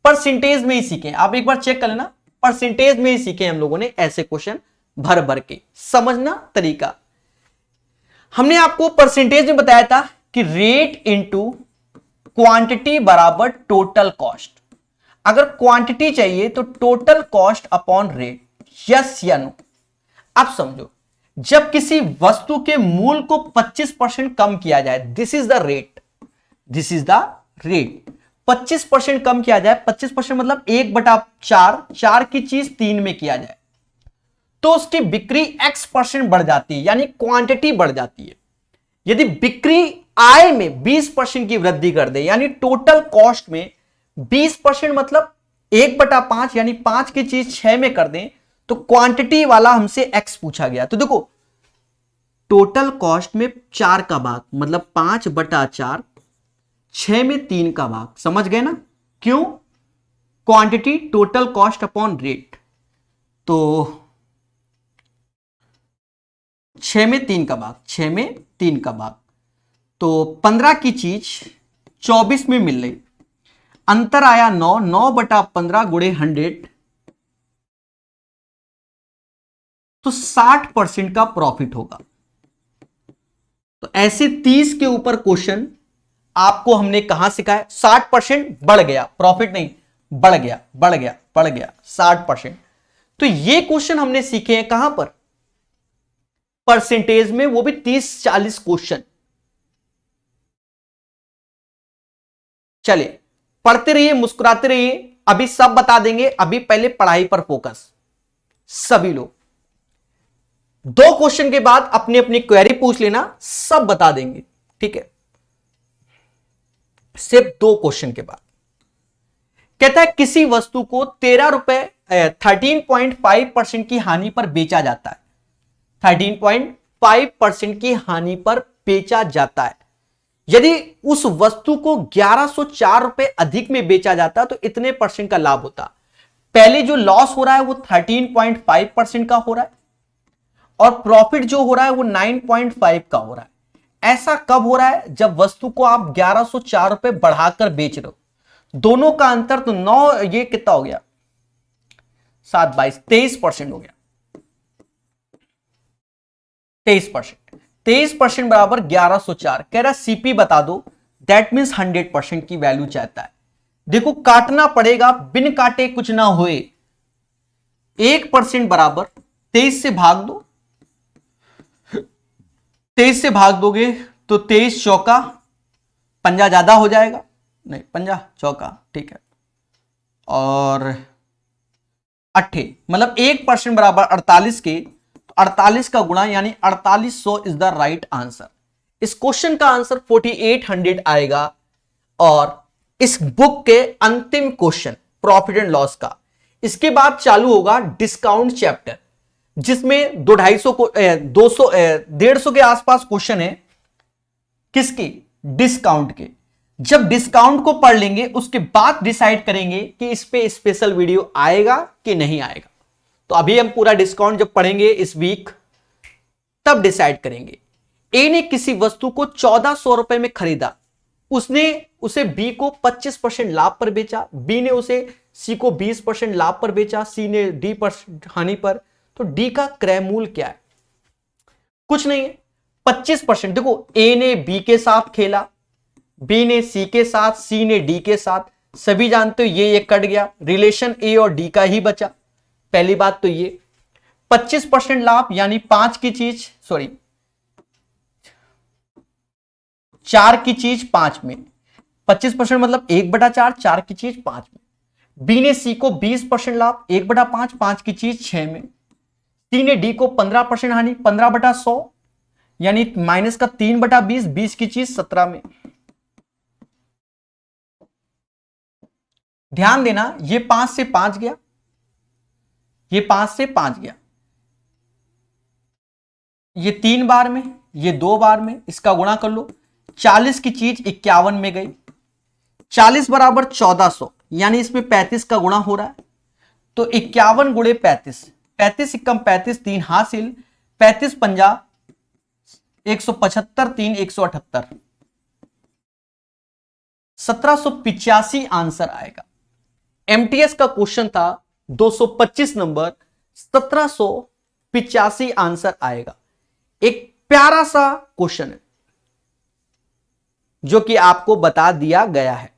परसेंटेज में ही सीखे। आप एक बार चेक कर लेना, परसेंटेज में ही सीखे हम लोगों ने ऐसे क्वेश्चन भर भर के। समझना तरीका, हमने आपको परसेंटेज में बताया था कि रेट इनटू क्वांटिटी बराबर टोटल कॉस्ट। अगर क्वांटिटी चाहिए तो total cost upon rate. Yes या नो। अब समझो, जब किसी वस्तु के मूल्य को 25% कम किया जाए, this is the rate, this is the rate. 25% कम किया जाए, 25% मतलब 1/4, 4 की चीज 3 में किया जाए, तो उसकी बिक्री X% बढ़ जाती है, यानी क्वांटिटी बढ़ जाती है। यदि बिक्री आय में 20% की वृद्धि कर दे, यानी टोटल कॉस्ट में 20% मतलब 1/5, यानी 5 की चीज 6 में कर दें, तो क्वांटिटी वाला हमसे X पूछा गया। तो देखो टोटल कॉस्ट में 4 का भाग मतलब 5/4, 6 में 3 का भाग। समझ गए ना, क्यों, quantity total cost upon rate. तो 6 में 3 का भाग, 6 में 3 का भाग, तो 15 की चीज 24 में मिल रही, अंतर आया 9, 9/15 गुणे 100, तो 60% का प्रॉफिट होगा। तो ऐसे 30 के ऊपर क्वेश्चन आपको हमने कहां सिखाया। 60% बढ़ गया, प्रॉफिट नहीं, बढ़ गया, बढ़ गया, बढ़ गया 60%। तो ये क्वेश्चन हमने सीखे हैं कहां पर, परसेंटेज में, वो भी 30-40 क्वेश्चन। चलिए पढ़ते रहिए, मुस्कुराते रहिए, अभी सब बता देंगे। अभी पहले पढ़ाई पर फोकस सभी लोग। 2 क्वेश्चन के बाद अपनी अपनी क्वेरी पूछ लेना, सब बता देंगे। ठीक है, सिर्फ 2 क्वेश्चन के बाद। कहता है किसी वस्तु को 13.5% की हानि पर बेचा जाता है, 13.5% की हानि पर बेचा जाता है। यदि उस वस्तु को 1104 रुपए अधिक में बेचा जाता तो इतने % का लाभ होता। पहले जो लॉस हो रहा है वो 13.5% का हो रहा है, और प्रॉफिट जो हो रहा है वो 9.5 का हो रहा है। ऐसा कब हो रहा है? जब वस्तु को आप 1104 रुपए बढ़ाकर बेच रहे हो। दोनों का अंतर तो 9, ये कितना हो गया? 7 22 23% हो गया। 23%, 23% बराबर 1104। कह रहा सीपी बता दो, दैट मीन्स 100% की वैल्यू चाहता है। देखो काटना पड़ेगा, बिन काटे कुछ ना होए। 1% बराबर 23 से भाग दो, 23 से भाग दोगे तो 23 चौका, पंजा ज्यादा हो जाएगा, नहीं पंजा चौका ठीक है, और 8 मतलब 1% बराबर 48 के, 48 का गुणा यानी 4800 इज द राइट आंसर। इस क्वेश्चन का आंसर 4800 आएगा। और इस बुक के अंतिम क्वेश्चन प्रॉफिट एंड लॉस का, इसके बाद चालू होगा डिस्काउंट चैप्टर, जिसमें 250 को 200 150 के आसपास क्वेश्चन है। किसके? डिस्काउंट के। जब डिस्काउंट को पढ़ लेंगे उसके बाद डिसाइड करेंगे कि इस पे स्पेशल वीडियो आएगा कि नहीं आएगा। तो अभी हम पूरा डिस्काउंट जब पढ़ेंगे इस वीक, तब डिसाइड करेंगे। ए ने किसी वस्तु को 1400 रुपए में खरीदा, उसने उसे बी को 25% लाभ पर बेचा, बी ने उसे सी को 20% लाभ पर बेचा, सी ने डी पर हानि पर। तो डी का क्रय मूल्य क्या है? कुछ नहीं है, 25%। देखो ए ने बी के साथ खेला, बी ने सी के साथ, सी ने डी के साथ, सभी जानते हो ये कट गया, रिलेशन ए और डी का ही बचा। पहली बात तो ये 25% लाभ यानी 5 की चीज, सॉरी 4 की चीज 5 में, 25% मतलब 1/4, 4 की चीज 5 में। बी ने सी को 20% लाभ, 1/5, 5 की चीज 6 में। सी ने डी को 15% हानि, 15/100 यानी माइनस का 3/20, 20 की चीज 17 में। ध्यान देना, ये 5 से 5 गया, ये 5 से 5 गया, ये 3 बार में, ये 2 बार में, इसका गुणा कर लो। 40 की चीज 51 में गई, 40 बराबर 1400 यानी इसमें 35 का गुणा हो रहा है। तो 51 गुणे 35, 35 एकम 35, 3 हासिल, 35 पंजा 175, 3 178, 1785 आंसर आएगा। एमटीएस का क्वेश्चन था 225 नंबर, 1785 आंसर आएगा। एक प्यारा सा क्वेश्चन है जो कि आपको बता दिया गया है।